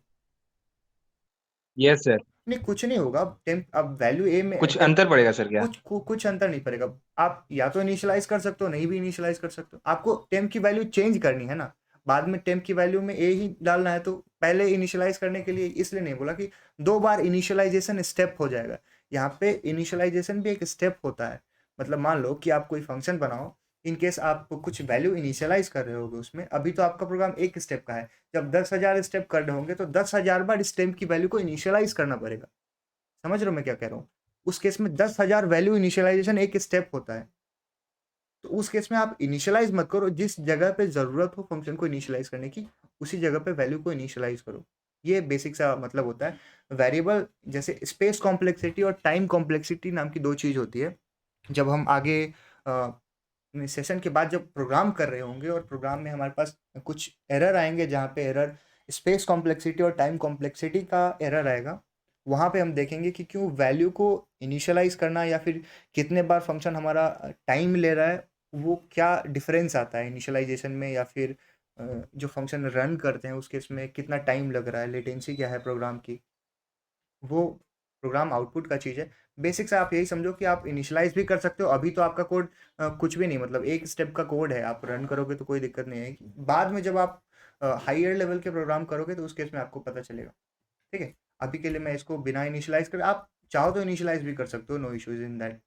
Yes sir. नहीं कुछ नहीं होगा। टेम्प अब वैल्यू ए में कुछ अंतर पड़ेगा सर क्या? कुछ अंतर नहीं पड़ेगा। आप या तो इनिशियलाइज कर सकते हो, नहीं भी इनिशियलाइज कर सकते हो। आपको टेम्प की वैल्यू चेंज करनी है ना, बाद में टेम्प की वैल्यू में ए ही डालना है। तो पहले इनिशियलाइज करने के लिए इसलिए नहीं बोला कि 2 बार इनिशियलाइजेशन स्टेप हो जाएगा। यहाँ पे इनिशियलाइजेशन भी एक स्टेप होता है। मतलब मान लो कि आप कोई फंक्शन बनाओ, इन केस आप कुछ वैल्यू इनिशियलाइज कर रहे होगे उसमें, अभी तो आपका प्रोग्राम एक स्टेप का है। जब 10,000 स्टेप कर रहे होंगे तो 10,000 बार इस टेम्प की वैल्यू को इनिशियलाइज करना पड़ेगा। समझ रहे हो मैं क्या कह रहा हूँ? उस केस में 10,000 वैल्यू इनिशियलाइजेशन एक स्टेप होता है। तो उस केस में आप इनिशियलाइज मत करो, जिस जगह पे ज़रूरत हो फंक्शन को इनिशियलाइज करने की उसी जगह पे वैल्यू को इनिशियलाइज करो। ये बेसिक सा मतलब होता है। वेरिएबल जैसे स्पेस कॉम्प्लेक्सिटी और टाइम कॉम्प्लेक्सिटी नाम की 2 चीज़ होती है। जब हम आगे सेशन के बाद जब प्रोग्राम कर रहे होंगे और प्रोग्राम में हमारे पास कुछ एरर आएंगे, जहाँ पे एरर स्पेस कॉम्प्लेक्सिटी और टाइम कॉम्प्लेक्सिटी का एरर आएगा, वहाँ पे हम देखेंगे कि क्यों वैल्यू को इनिशियलाइज करना या फिर कितने बार फंक्शन हमारा टाइम ले रहा है, वो क्या डिफरेंस आता है इनिशियलाइजेशन में, या फिर जो फंक्शन रन करते हैं उसके इसमें कितना टाइम लग रहा है, लेटेंसी क्या है प्रोग्राम की, वो प्रोग्राम आउटपुट का चीज़ है। बेसिक से आप यही समझो कि आप इनिशियलाइज भी कर सकते हो। अभी तो आपका कोड कुछ भी नहीं, मतलब एक स्टेप का कोड है, आप रन करोगे तो कोई दिक्कत नहीं है। बाद में जब आप हायर लेवल के प्रोग्राम करोगे तो उस केस में आपको पता चलेगा। ठीक है, अभी के लिए मैं इसको बिना इनिशियलाइज कर, आप चाहो तो इनिशियलाइज भी कर सकते हो, नो इश्यूज इन दैट।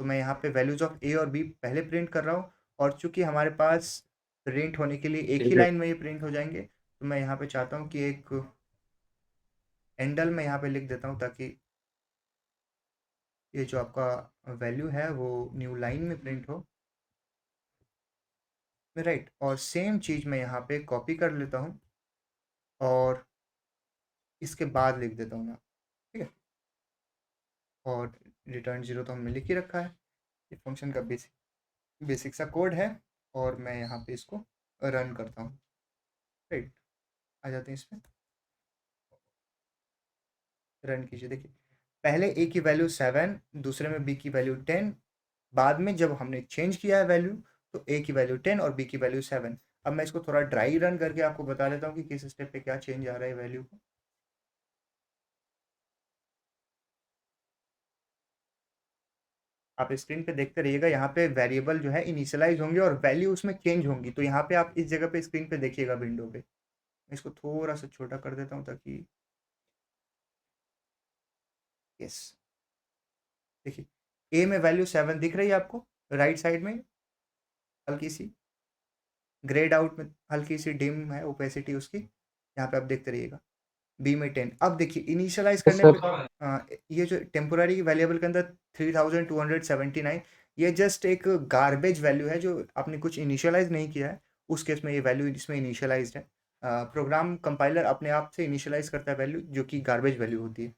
तो मैं यहाँ पे वैल्यूज ऑफ ए और बी पहले प्रिंट कर रहा हूँ, और चूंकि हमारे पास प्रिंट होने के लिए एक ही ठीक है। लाइन में ये प्रिंट हो जाएंगे, तो मैं यहाँ पे चाहता हूँ कि एक एंडल में यहाँ पे लिख देता हूँ ताकि ये जो आपका वैल्यू है वो न्यू लाइन में प्रिंट हो। राइट, और सेम चीज़ मैं यहाँ पे कॉपी कर लेता हूँ और इसके बाद लिख देता हूँ यहाँ। ठीक है, और रिटर्न 0 तो हमने लिख ही रखा है। ये फंक्शन का बेसिक सा कोड है, और मैं यहाँ पे इसको रन करता हूँ। राइट, आ जाते हैं इसमें, रन कीजिए। देखिए पहले ए की वैल्यू 7, दूसरे में बी की वैल्यू 10, बाद में जब हमने चेंज किया है वैल्यू तो ए की वैल्यू 10 और बी की वैल्यू 7। अब मैं इसको थोड़ा ड्राई रन करके आपको बता देता हूँ कि किस स्टेप पे क्या चेंज आ रहा है वैल्यू को। आप स्क्रीन पे देखते रहिएगा, यहाँ पे वेरिएबल जो है इनिशियलाइज होंगे और वैल्यू उसमें चेंज होंगी। तो यहाँ पे आप इस जगह पे स्क्रीन पे देखिएगा विंडो पे, मैं इसको थोड़ा सा छोटा कर देता हूँ ताकि, यस देखिए ए में वैल्यू 7 दिख रही है आपको राइट साइड में, हल्की सी ग्रेड आउट में हल्की सी डिम है ओपेसिटी उसकी, यहाँ पे आप देखते रहिएगा। बी में 10। अब देखिए इनिशियलाइज यस करने पे सर। ये जो टेम्पोररी वेरिएबल के अंदर 3279, ये जस्ट एक गार्बेज वैल्यू है जो आपने कुछ इनिशियलाइज नहीं किया है, उस केस में ये वैल्यू इसमें इनिशियलाइज्ड है। प्रोग्राम कंपाइलर अपने आप से इनिशियलाइज करता है वैल्यू, जो कि गार्बेज वैल्यू होती है।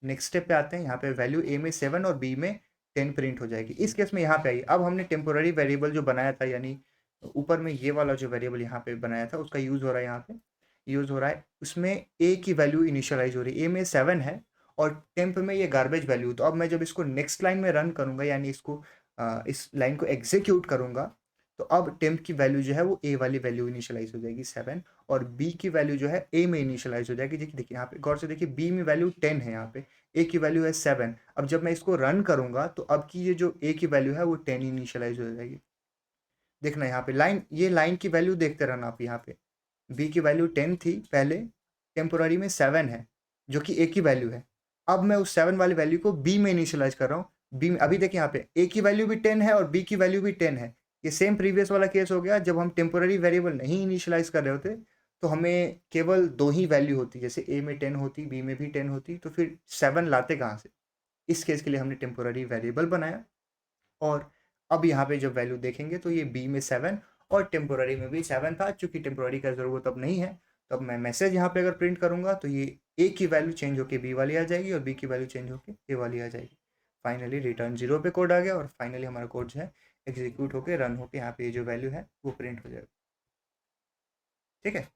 नेक्स्ट स्टेप पे आते हैं, यहाँ पे वैल्यू ए में 7 और बी में 10 प्रिंट हो जाएगी। इस केस में यहाँ पे आई, अब हमने टेम्पोररी वेरिएबल जो बनाया था, यानी ऊपर में ये वाला जो वेरिएबल यहाँ पे बनाया था उसका यूज़ हो रहा है, यहाँ पे यूज़ हो रहा है। उसमें ए की वैल्यू इनिशियलाइज हो रही है, ए में 7 है और टेम्प में ये गार्बेज वैल्यू। तो अब मैं जब इसको नेक्स्ट लाइन में रन करूँगा, यानी इसको इस लाइन को एग्जीक्यूट करूँगा, तो अब टेम्प की वैल्यू जो है वो ए वाली वैल्यू इनिशियलाइज हो जाएगी 7, और बी की वैल्यू जो है ए में इनिशियलाइज हो जाएगी। देखिए यहाँ पे गौर से देखिए, बी में वैल्यू 10 है, यहाँ पे ए की वैल्यू है 7। अब जब मैं इसको रन करूँगा तो अब की ये जो ए की वैल्यू है वो 10 इनिशियलाइज हो जाएगी। देखना यहाँ पे लाइन, ये लाइन की वैल्यू देखते रहना आप। यहाँ पे b की वैल्यू 10 थी पहले, टेम्पोररी में 7 है जो कि a की वैल्यू है। अब मैं उस 7 वाली वैल्यू को b में इनिशियलाइज कर रहा हूँ। b में अभी देखिए यहाँ पे a की वैल्यू भी 10 है और b की वैल्यू भी 10 है। ये सेम प्रीवियस वाला केस हो गया, जब हम टेम्पोररी वेरिएबल नहीं इनिशियलाइज कर रहे होते तो हमें केवल 2 ही वैल्यू होती, जैसे a में 10 होती, b में भी 10 होती, तो फिर 7 लाते कहाँ से। इस केस के लिए हमने टेम्पोररी वेरिएबल बनाया और अब यहाँ पे जब वैल्यू देखेंगे तो ये b में 7 और टेम्पोररी में भी 7 था। चूंकि टेम्पोररी का ज़रूरत अब नहीं है तो अब मैं मैसेज यहाँ पे अगर प्रिंट करूँगा तो ये a की वैल्यू चेंज होकर b वाली आ जाएगी और b की वैल्यू चेंज होकर a वाली आ जाएगी। फाइनली रिटर्न 0 पे कोड आ गया और फाइनली हमारा कोड जो है एग्जीक्यूट होकर रन होकर यहाँ पे ये जो वैल्यू है वो प्रिंट हो जाएगा। ठीक है,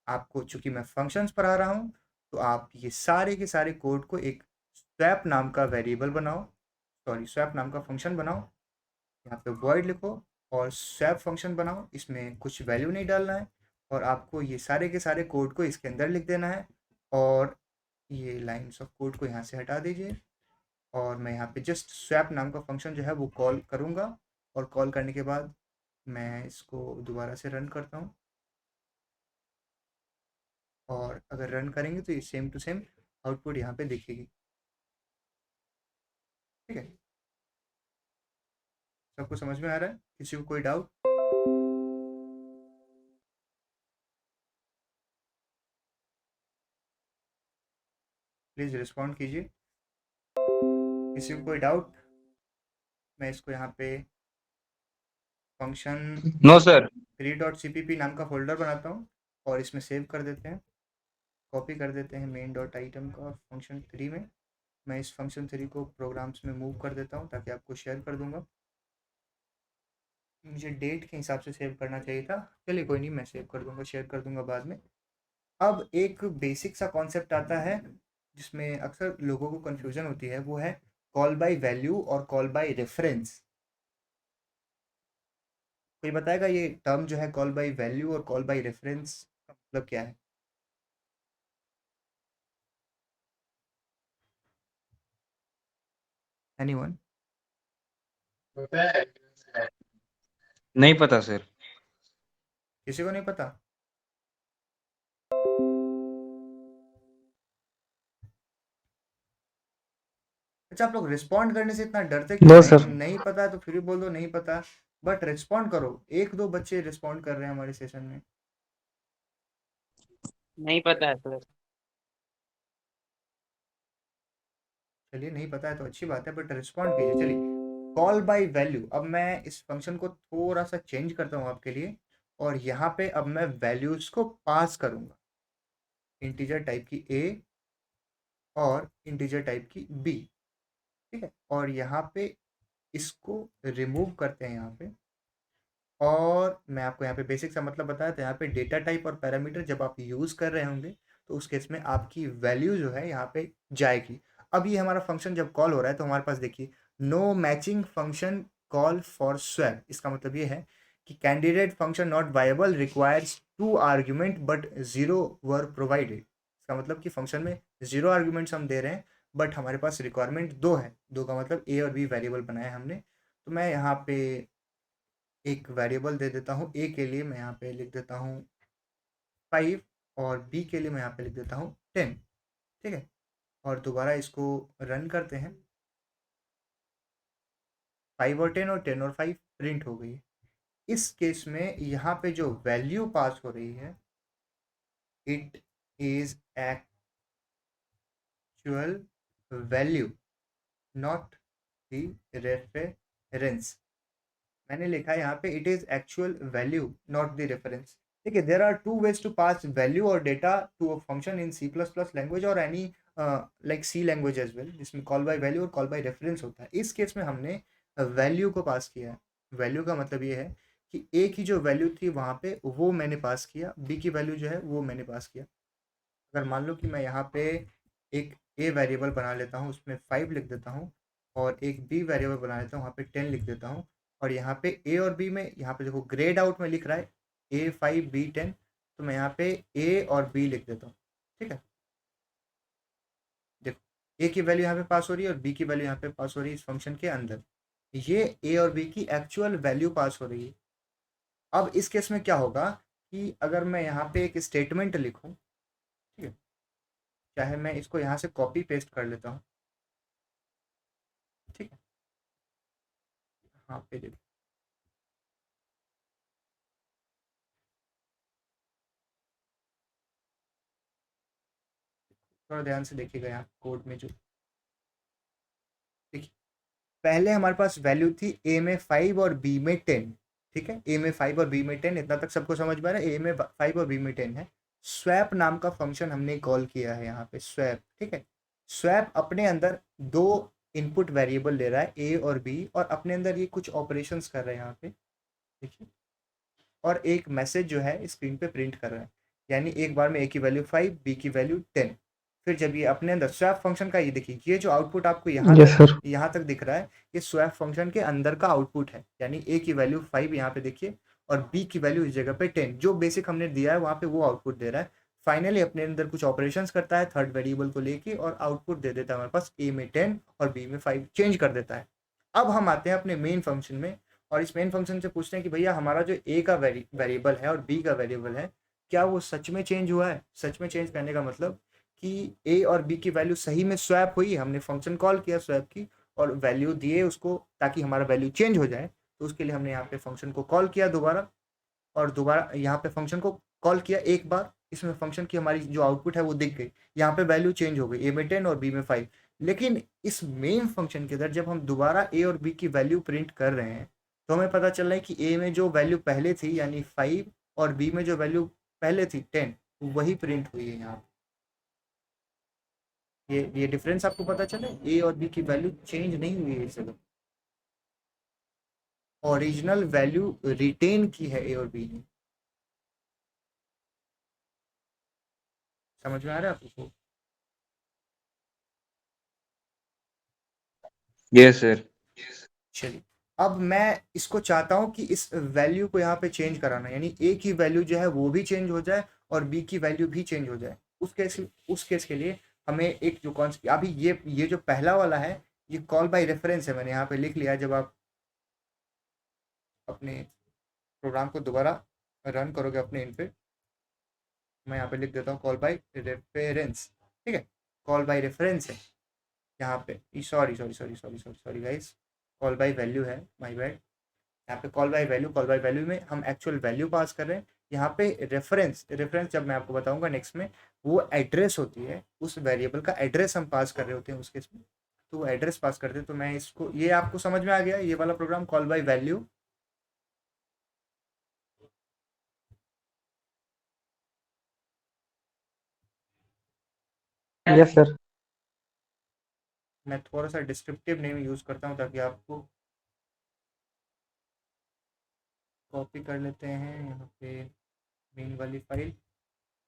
आपको चूंकि मैं फंक्शंस पढ़ा रहा हूँ तो आप ये सारे के सारे कोड को एक स्वैप नाम का वेरिएबल बनाओ, सॉरी स्वैप नाम का फंक्शन बनाओ। यहाँ पे वॉइड लिखो और स्वैप फंक्शन बनाओ, इसमें कुछ वैल्यू नहीं डालना है और आपको ये सारे के सारे कोड को इसके अंदर लिख देना है। और ये लाइन्स ऑफ कोड को यहाँ से हटा दीजिए और मैं यहाँ पे जस्ट स्वैप नाम का फंक्शन जो है वो कॉल करूँगा और कॉल करने के बाद मैं इसको दोबारा से रन करता हूँ और अगर रन करेंगे तो ये सेम टू सेम आउटपुट यहाँ पे दिखेगी। ठीक है, सबको समझ में आ रहा है? किसी को कोई डाउट? प्लीज रिस्पॉन्ड कीजिए। किसी को कोई डाउट? मैं इसको यहाँ पे फंक्शन नो सर। 3.cpp नाम का फोल्डर बनाता हूँ और इसमें सेव कर देते हैं, कॉपी कर देते हैं main.item का फंक्शन 3 में। मैं इस फंक्शन 3 को प्रोग्राम्स में मूव कर देता हूँ ताकि आपको शेयर कर दूंगा। मुझे डेट के हिसाब से सेव करना चाहिए था, चलिए कोई नहीं, मैं सेव कर दूंगा, शेयर कर दूंगा बाद में। अब एक बेसिक सा कॉन्सेप्ट आता है जिसमें अक्सर लोगों को कन्फ्यूजन होती है, वो है कॉल बाय वैल्यू और कॉल बाय रेफरेंस। कोई बताएगा ये टर्म जो है कॉल बाय वैल्यू और कॉल बाय रेफरेंस का मतलब क्या है? एनीवन? नहीं पता सर। किसी को नहीं पता? अच्छा, आप लोग रिस्पॉन्ड करने से इतना डरते क्यों? नो नहीं, सर। नहीं पता तो फिर भी बोल दो नहीं पता, बट रिस्पॉन्ड करो। 1-2 बच्चे रिस्पॉन्ड कर रहे हैं हमारे सेशन में। नहीं पता है सर। चलिए नहीं पता है तो अच्छी बात है, बट रिस्पॉन्ड कीजिए। चलिए, कॉल बाय वैल्यू, अब मैं इस फंक्शन को थोड़ा सा चेंज करता हूँ आपके लिए और यहाँ पे अब मैं वैल्यूज को पास करूँगा, इंटीजर टाइप की a और इंटीजर टाइप की b। ठीक है, और यहाँ पे इसको रिमूव करते हैं यहाँ पे, और मैं आपको यहाँ पे बेसिक सा मतलब बताया था। यहाँ पे डेटा टाइप और पैरामीटर जब आप यूज़ कर रहे होंगे तो उस केस में आपकी वैल्यू जो है यहाँ पे जाएगी। अब ये हमारा फंक्शन जब कॉल हो रहा है तो हमारे पास देखिए no matching function call for swap. इसका मतलब ये है कि candidate function not viable requires 2 argument but 0 were provided. इसका मतलब कि फंक्शन में 0 आर्ग्यूमेंट्स हम दे रहे हैं बट हमारे पास रिक्वायरमेंट 2 है। 2 का मतलब a और b वेरिएबल बनाया हमने। तो मैं यहाँ पे एक वेरिएबल दे देता हूँ, a के लिए मैं यहाँ पे लिख देता हूँ 5 और b के लिए मैं यहाँ पे लिख देता हूँ 10। ठीक है, और दोबारा इसको रन करते हैं। 5 और 10 और 10 और 5 प्रिंट हो गई। इस केस में यहाँ पे जो वैल्यू पास हो रही है, it is actual value not the reference. मैंने लिखा है यहाँ पे it is actual value not the reference. देखिए, there are 2 ways to pass value और data to a function in C++ language और any like C language as well, जिसमें call by value और कॉल बाय रेफरेंस होता है। इस case में हमने वैल्यू को पास किया है। वैल्यू का मतलब ये है कि a की जो वैल्यू थी वहाँ पे वो मैंने पास किया, b की वैल्यू जो है वो मैंने पास किया। अगर मान लो कि मैं यहाँ पे एक a वेरिएबल बना लेता हूँ, उसमें 5 लिख देता हूँ और एक b वेरिएबल बना लेता हूँ, वहाँ पे 10 लिख देता हूँ, और यहाँ पे a और b में, यहाँ पे देखो ग्रेड आउट में लिख रहा है a5 b10, तो मैं यहाँ पे a और b लिख देता हूँ। ठीक है, देखो a की वैल्यू यहाँ पे पास हो रही है और b की वैल्यू यहाँ पे पास हो रही है इस फंक्शन के अंदर। ये ए और बी की एक्चुअल वैल्यू पास हो रही है। अब इस केस में क्या होगा कि अगर मैं यहाँ पे एक स्टेटमेंट लिखूँ, ठीक है, चाहे मैं इसको यहाँ से कॉपी पेस्ट कर लेता हूँ, ठीक है, यहाँ पे देखो, थोड़ा ध्यान से देखिएगा यहाँ कोड में जो, देखिए पहले हमारे पास वैल्यू थी ए में 5 और बी में 10, ठीक है, ए में 5 और बी में 10, इतना तक सबको समझ में आ रहा है, ए में 5 और बी में 10 है। स्वैप नाम का फंक्शन हमने कॉल किया है यहाँ पे, स्वैप, ठीक है। स्वैप अपने अंदर दो इनपुट वेरिएबल ले रहा है, ए और बी, और अपने अंदर ये कुछ ऑपरेशंस कर रहा है यहाँ पे, देखिए, और एक मैसेज जो है स्क्रीन पे प्रिंट कर रहा है, यानी एक बार में ए की वैल्यू 5, बी की वैल्यू 10। फिर जब ये अपने अंदर स्वैप फंक्शन का, ये देखिए ये जो आउटपुट आपको यस सर। यहाँ तक दिख रहा है, ये स्वैप फंक्शन के अंदर का आउटपुट है, यानी ए की वैल्यू 5 यहाँ पे देखिए, और बी की वैल्यू इस जगह पे 10, जो बेसिक हमने दिया है वहाँ पे वो आउटपुट दे रहा है। फाइनली अपने अंदर कुछ ऑपरेशंस करता है थर्ड वेरिएबल को लेके, और आउटपुट दे देता है हमारे पास ए में 10 और बी में 5, चेंज कर देता है। अब हम आते हैं अपने मेन फंक्शन में, और इस मेन फंक्शन से पूछते हैं कि भैया हमारा जो ए का वेरिएबल है और बी का वेरिएबल है, क्या वो सच में चेंज हुआ है। सच में चेंज करने का मतलब कि ए और बी की वैल्यू सही में स्वैप हुई, हमने फंक्शन कॉल किया स्वैप की और वैल्यू दिए उसको ताकि हमारा वैल्यू चेंज हो जाए, तो उसके लिए हमने यहाँ पे फंक्शन को कॉल किया दोबारा, और दोबारा यहाँ पे फंक्शन को कॉल किया एक बार, इसमें फंक्शन की हमारी जो आउटपुट है वो दिख गई, यहाँ पे वैल्यू चेंज हो गई, ए में 10 और बी में 5। लेकिन इस मेन फंक्शन के अंदर जब हम दोबारा ए और बी की वैल्यू प्रिंट कर रहे हैं, तो हमें पता चल रहा है कि ए में जो वैल्यू पहले थी यानी 5, और बी में जो वैल्यू पहले थी 10, वही प्रिंट हुई है यहाँ पे। ये डिफरेंस आपको पता चले, ए और बी की वैल्यू चेंज नहीं हुई है इस जगह, ओरिजिनल वैल्यू रिटेन की है ए और बी ने। समझ में आ रहा है आपको। Yes sir. चलिए, अब मैं इसको चाहता हूँ कि इस वैल्यू को यहाँ पे चेंज कराना, यानी ए की वैल्यू जो है वो भी चेंज हो जाए और बी की वैल्यू भी चेंज हो जाए। उस केस के लिए हमें एक जो कॉन्सेप्ट, अभी ये जो पहला वाला है ये कॉल बाय रेफरेंस है, मैंने यहाँ पे लिख लिया। जब आप अपने प्रोग्राम को दोबारा रन करोगे अपने इन पे, मैं यहाँ पे लिख देता हूँ कॉल बाय रेफरेंस, ठीक है, कॉल बाय रेफरेंस है यहाँ पे, sorry sorry sorry sorry sorry sorry guys, call by value है, माय बैड। यहाँ पे कॉल बाय वैल्यू में हम एक्चुअल वैल्यू पास कर रहे हैं। यहाँ पे रेफरेंस, रेफरेंस जब मैं आपको बताऊंगा नेक्स्ट में, वो एड्रेस होती है, उस वेरिएबल का एड्रेस हम पास कर रहे होते हैं उस केस में, तो वो एड्रेस पास करते हैं। तो मैं इसको, ये आपको समझ में आ गया ये वाला program call by value. Yes sir. मैं थोड़ा सा डिस्क्रिप्टिव नेम यूज करता हूँ ताकि आपको, कॉपी कर लेते हैं यहाँ पे मेन वाली फाइल,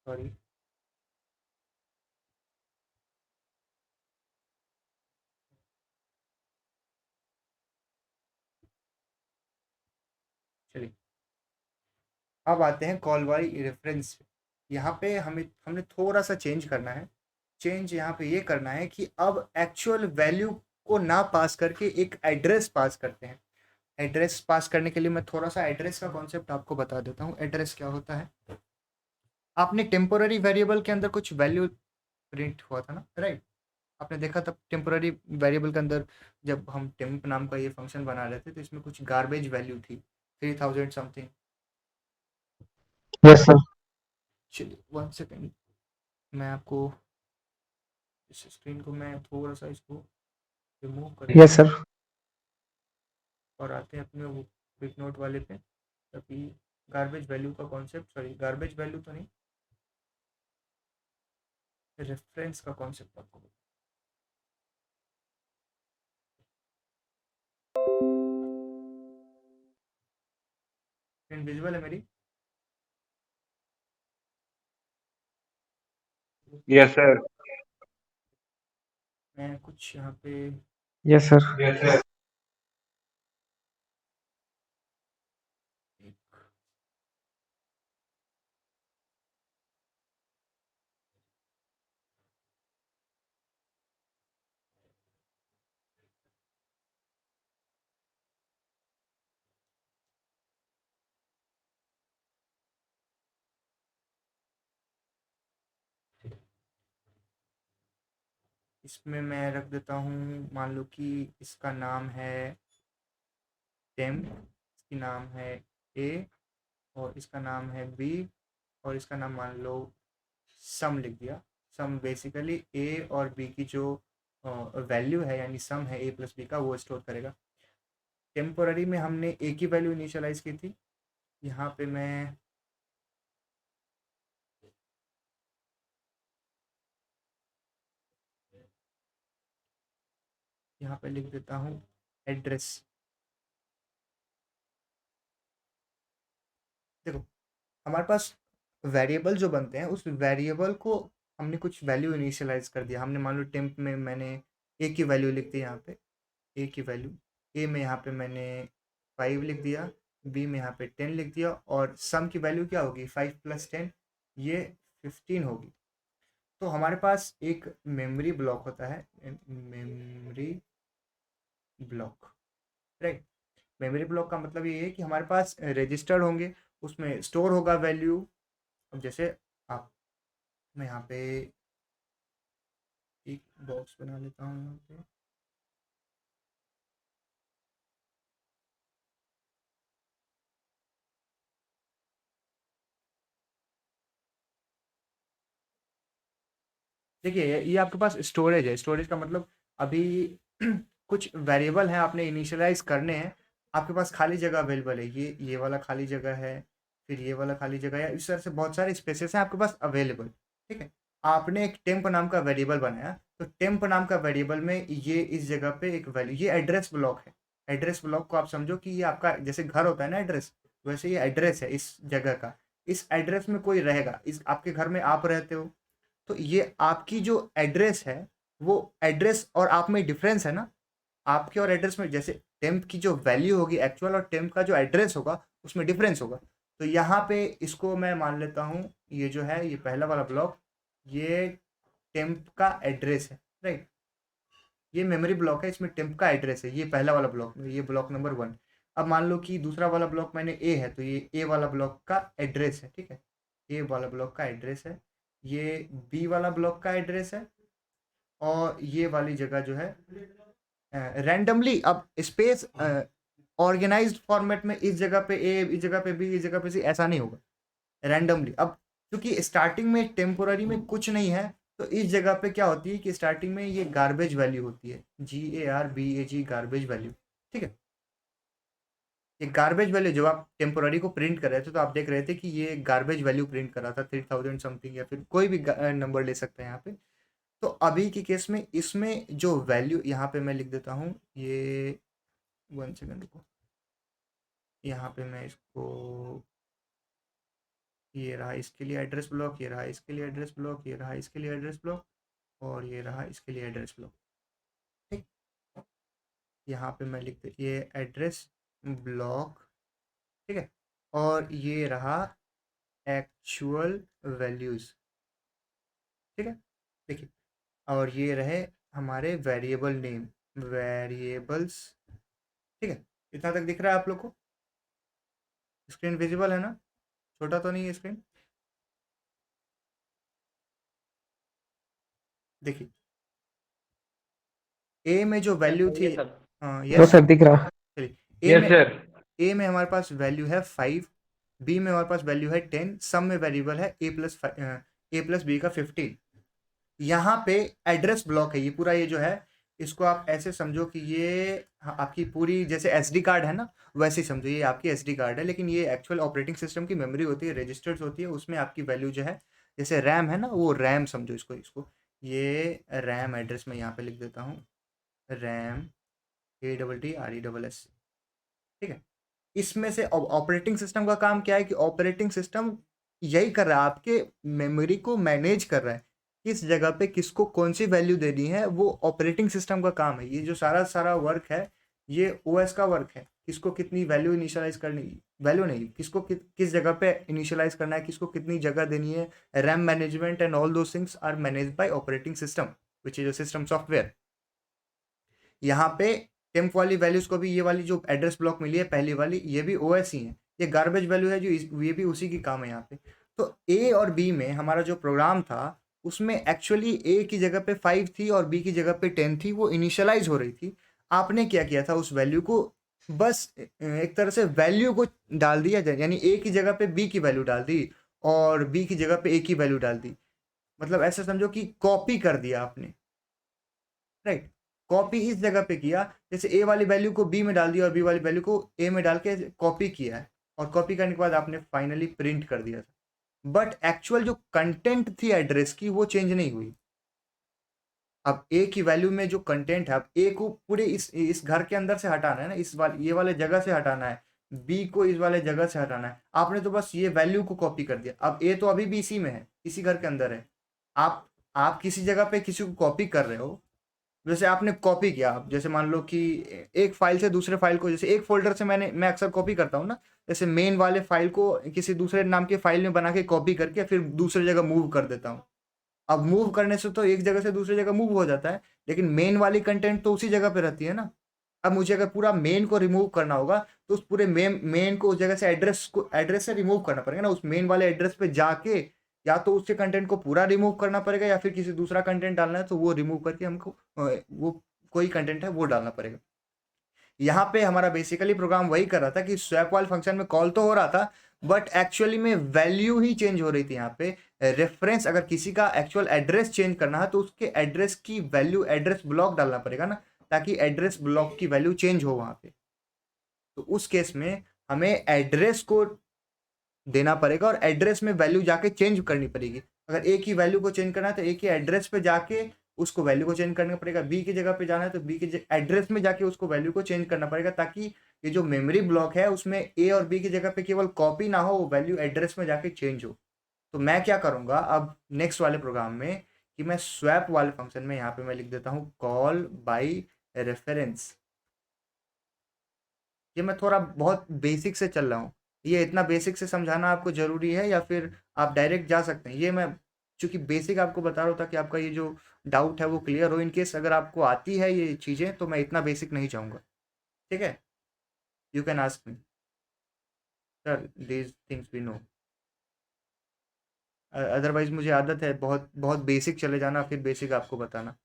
सॉरी, चलिए अब आते हैं कॉल बाय रेफरेंस। यहाँ पे हमने थोड़ा सा चेंज करना है। चेंज यहाँ पे ये करना है कि अब एक्चुअल वैल्यू को ना पास करके एक एड्रेस पास करते हैं। एड्रेस पास करने के लिए मैं थोड़ा सा एड्रेस का कॉन्सेप्ट आपको बता देता हूँ। एड्रेस क्या होता है, आपने टेम्पोररी वेरिएबल के अंदर कुछ वैल्यू प्रिंट हुआ था ना, राइट, आपने देखा था टेम्पोररी वेरिएबल के अंदर जब हम टेम्प नाम का ये फंक्शन बना रहे थे तो इसमें कुछ गार्बेज वैल्यू थी 3000 समथिंग। Yes sir. चलिए 1 सेकेंड, मैं आपको इस स्क्रीन को मैं थोड़ा सा इसको रिमूव कर यस देता हूँ सर। और आते हैं अपने वो क्विक नोट वाले पे, ताकि गार्बेज वैल्यू का कॉन्सेप्ट, सॉरी गार्बेज वैल्यू तो नहीं, रेफरेंस का कॉन्सेप्ट आपको विजुअल है मेरी। Yes sir. मैं कुछ यहाँ पे यस सर। Yes sir. एक इसमें मैं रख देता हूँ, मान लो कि इसका नाम है टेम्प, इसकी नाम है ए, और इसका नाम है बी, और इसका नाम मान लो सम लिख दिया। सम बेसिकली ए और बी की जो वैल्यू है, यानी सम है ए प्लस बी का, वो स्टोर करेगा। टेम्पोररी में हमने ए की वैल्यू इनिशियलाइज की थी। यहाँ पे मैं यहाँ पे लिख देता हूँ एड्रेस। देखो, हमारे पास वेरिएबल जो बनते हैं, उस वेरिएबल को हमने कुछ वैल्यू इनिशियलाइज कर दिया। हमने मान लो टेम्प में मैंने ए की वैल्यू लिख दी, यहाँ पे ए की वैल्यू, ए में यहाँ पे मैंने 5 लिख दिया, बी में यहाँ पे 10 लिख दिया, और सम की वैल्यू क्या होगी, 5 + 10, ये 15 होगी। तो हमारे पास एक मेमोरी ब्लॉक होता है, memory block, right. Memory block का मतलब ये है कि हमारे पास रजिस्टर होंगे, उसमें स्टोर होगा वैल्यू। अब जैसे आप, मैं यहाँ पे एक बॉक्स बना लेता हूँ यहाँ पे। देखिए, ये आपके पास स्टोरेज है। स्टोरेज का मतलब अभी कुछ वेरिएबल हैं, आपने इनिशियलाइज करने हैं, आपके पास खाली जगह अवेलेबल है। ये वाला खाली जगह है, फिर ये वाला खाली जगह है, इस तरह से बहुत सारे स्पेसेस हैं आपके पास अवेलेबल, ठीक है। आपने एक टेम्प नाम का वेरिएबल बनाया, तो टेम्प नाम का वेरिएबल में ये इस जगह पे एक वैल्यू, ये एड्रेस ब्लॉक है। एड्रेस ब्लॉक को आप समझो कि ये आपका जैसे घर होता है ना एड्रेस, वैसे ये एड्रेस है इस जगह का। इस एड्रेस में कोई रहेगा, इस आपके घर में आप रहते हो, तो ये आपकी जो एड्रेस है, वो एड्रेस और आप में डिफरेंस है ना, आपके और एड्रेस में। जैसे टेम्प की जो वैल्यू होगी एक्चुअल, और टेम्प का जो एड्रेस होगा, उसमें डिफरेंस होगा। तो यहाँ पे इसको मैं मान लेता हूँ, ये जो है, ये पहला वाला ब्लॉक, ये टेम्प का एड्रेस है, राइट। ये मेमोरी ब्लॉक है, इसमें टेम्प का एड्रेस है, ये पहला वाला ब्लॉक, ये ब्लॉक नंबर 1। अब मान लो कि दूसरा वाला ब्लॉक मैंने ए है, तो ये ए वाला ब्लॉक का एड्रेस है, ठीक है। ए वाला ब्लॉक का एड्रेस है, ये बी वाला ब्लॉक का एड्रेस है, और ये वाली जगह जो है रैंडमली, अब स्पेस ऑर्गेनाइज्ड फॉर्मेट में, इस जगह पे ए, इस जगह पे बी, इस जगह पे सी, ऐसा नहीं होगा, रैंडमली। अब क्योंकि स्टार्टिंग में टेम्पोररी में कुछ नहीं है, तो इस जगह पे क्या होती है कि स्टार्टिंग में ये गार्बेज वैल्यू होती है, GARBAG, गार्बेज वैल्यू, ठीक है। ये गार्बेज वैल्यू जब आप टेम्पोररी को प्रिंट कर रहे थे, तो आप देख रहे थे कि ये गार्बेज वैल्यू प्रिंट कर रहा था, 3000 समथिंग, या फिर कोई भी नंबर ले सकते हैं यहाँ पे। तो अभी के केस में इसमें जो वैल्यू, यहाँ पे मैं लिख देता हूँ, ये 1 सेकंड रुको, यहाँ पे मैं इसको, ये रहा इसके लिए एड्रेस ब्लॉक, ये रहा इसके लिए एड्रेस ब्लॉक, ये रहा इसके लिए एड्रेस ब्लॉक, और ये रहा इसके लिए एड्रेस ब्लॉक, ठीक। यहाँ पे मैं लिख दे, ये एड्रेस ब्लॉक, ठीक है, और ये रहा एक्चुअल वैल्यूज़, ठीक है। देखिए, और ये रहे हमारे वेरिएबल नेम, वेरिएबल्स, ठीक है। इतना तक दिख रहा है आप लोग को? स्क्रीन विजिबल है ना? छोटा तो नहीं है स्क्रीन? देखिए, ए में जो वैल्यू थी, हाँ, तो यस, सर दिख रहा। चलिए, यस सर। ए में हमारे पास वैल्यू है 5, बी में हमारे पास वैल्यू है 10, सम में वेरिएबल है A+B का 15। यहाँ पे एड्रेस ब्लॉक है, ये पूरा, ये जो है, इसको आप ऐसे समझो कि ये आपकी पूरी, जैसे SD कार्ड है ना, वैसे ही समझो, ये आपकी SD कार्ड है, लेकिन ये एक्चुअल ऑपरेटिंग सिस्टम की मेमोरी होती है, रजिस्टर्स होती है, उसमें आपकी वैल्यू जो है, जैसे रैम है ना, वो रैम समझो इसको ये रैम एड्रेस में यहाँ पे लिख देता हूँ, रैम ADDRESS, ठीक है। इसमें से ऑपरेटिंग सिस्टम का काम क्या है कि ऑपरेटिंग सिस्टम यही कर रहा है, आपके मेमोरी को मैनेज कर रहा है, किस जगह पे किसको कौन सी वैल्यू देनी है, वो ऑपरेटिंग सिस्टम का काम है। ये जो सारा वर्क है, ये OS का वर्क है, किसको कितनी वैल्यू इनिशियलाइज करनी, वैल्यू नहीं, किसको किस जगह पे इनिशियलाइज करना है, किसको कितनी जगह देनी है। RAM management and all those things are managed by operating system, which is a system software. यहाँ पे टेम्प वाली वैल्यूज को भी, ये वाली जो एड्रेस ब्लॉक मिली है पहली वाली, ये भी OS ही है, ये गार्बेज वैल्यू है जो ये भी उसी की काम है यहाँ पे। तो A और B में हमारा जो प्रोग्राम था, उसमें एक्चुअली ए की जगह पे 5 थी और बी की जगह पे 10 थी, वो इनिशियलाइज हो रही थी। आपने क्या किया था, उस वैल्यू को बस एक तरह से वैल्यू को डाल दिया जाए, यानी ए की जगह पे बी की वैल्यू डाल दी और बी की जगह पे ए की वैल्यू डाल दी। मतलब ऐसा समझो कि कॉपी कर दिया आपने, राइट। कॉपी इस जगह पे किया, जैसे ए वाली वैल्यू को बी में डाल दिया और बी वाली वैल्यू को ए में डाल के कॉपी किया है, और कॉपी करने के बाद आपने फाइनली प्रिंट कर दिया था। बट एक्चुअल जो कंटेंट थी एड्रेस की वो चेंज नहीं हुई। अब ए की वैल्यू में जो कंटेंट है, अब ए को पूरे इस घर के अंदर से हटाना है ना, ये वाले जगह से हटाना है, बी को इस वाले जगह से हटाना है। आपने तो बस ये वैल्यू को कॉपी कर दिया। अब ए तो अभी भी इसी में है, इसी घर के अंदर है। आप किसी जगह पे किसी को कॉपी कर रहे हो, जैसे आपने कॉपी किया। आप जैसे मान लो कि एक फाइल से दूसरे फाइल को, जैसे एक फोल्डर से मैं अक्सर कॉपी करता हूँ ना, जैसे मेन वाले फाइल को किसी दूसरे नाम के फाइल में बना के कॉपी करके फिर दूसरी जगह मूव कर देता हूँ। अब मूव करने से तो एक जगह से दूसरी जगह मूव हो जाता है, लेकिन मेन वाली कंटेंट तो उसी जगह पे रहती है ना। अब मुझे अगर पूरा मेन को रिमूव करना होगा तो उस पूरे मेन को उस जगह से एड्रेस से रिमूव करना पड़ेगा ना, उस मेन वाले एड्रेस पे जाके या तो उसके कंटेंट को पूरा रिमूव करना पड़ेगा, या फिर किसी दूसरा कंटेंट डालना है तो वो रिमूव करके हमको वो कोई कंटेंट है वो डालना पड़ेगा। यहाँ पे हमारा बेसिकली प्रोग्राम वही कर रहा था कि स्वैप वाले फंक्शन में कॉल तो हो रहा था, बट एक्चुअली में वैल्यू ही चेंज हो रही थी। यहाँ पे रेफरेंस, अगर किसी का एक्चुअल एड्रेस चेंज करना है तो उसके एड्रेस की वैल्यू एड्रेस ब्लॉक डालना पड़ेगा ना, ताकि एड्रेस ब्लॉक की वैल्यू चेंज हो वहाँ पे। तो उस केस में हमें एड्रेस को देना पड़ेगा और एड्रेस में वैल्यू जाके चेंज करनी पड़ेगी। अगर ए की वैल्यू को चेंज करना है तो ए के एड्रेस पे जाके उसको वैल्यू को चेंज करना पड़ेगा, बी की जगह पे जाना है तो बी के एड्रेस में जाके उसको वैल्यू को चेंज करना पड़ेगा, ताकि ये जो मेमोरी ब्लॉक है उसमें ए और बी की जगह पे केवल कॉपी ना हो, वो वैल्यू एड्रेस में जाके चेंज हो। तो मैं क्या करूँगा अब नेक्स्ट वाले प्रोग्राम में कि मैं स्वैप वाले फंक्शन में यहाँ पे मैं लिख देता हूँ कॉल बाई रेफरेंस। ये मैं थोड़ा बहुत बेसिक से चल रहा हूँ, ये इतना बेसिक से समझाना आपको ज़रूरी है या फिर आप डायरेक्ट जा सकते हैं? ये मैं चूँकि बेसिक आपको बता रहा हूँ ताकि आपका ये जो डाउट है वो क्लियर हो। इन केस अगर आपको आती है ये चीज़ें तो मैं इतना बेसिक नहीं चाहूँगा, ठीक है? You can ask me sir these things we know. Otherwise मुझे आदत है बहुत बहुत बेसिक चले जाना फिर बेसिक आपको बताना,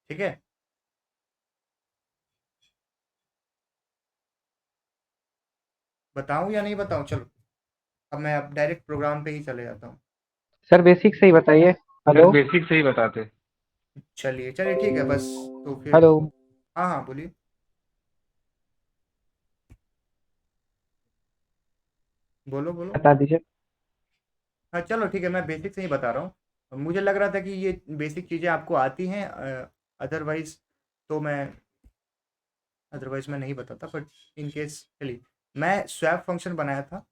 ठीक है? बताऊँ या नहीं बताऊँ? चलो अब मैं अब डायरेक्ट प्रोग्राम पे ही चले जाता हूँ। सर बेसिक से ही बताइए। सर हेलो बेसिक से ही बताते। चलिए चलिए ठीक है बस। तो फिर हेलो हाँ हाँ बोलिए, बोलो बोलो। बता दीजिए। हाँ चलो ठीक है, मैं बेसिक से ही बता रहा हूँ। मुझे लग रहा था कि ये बेसिक चीज़ें आपको आती हैं, अदरवाइज तो मैं नहीं बताता, बट इन केस चलिए। मैं स्वैप फंक्शन बनाया था,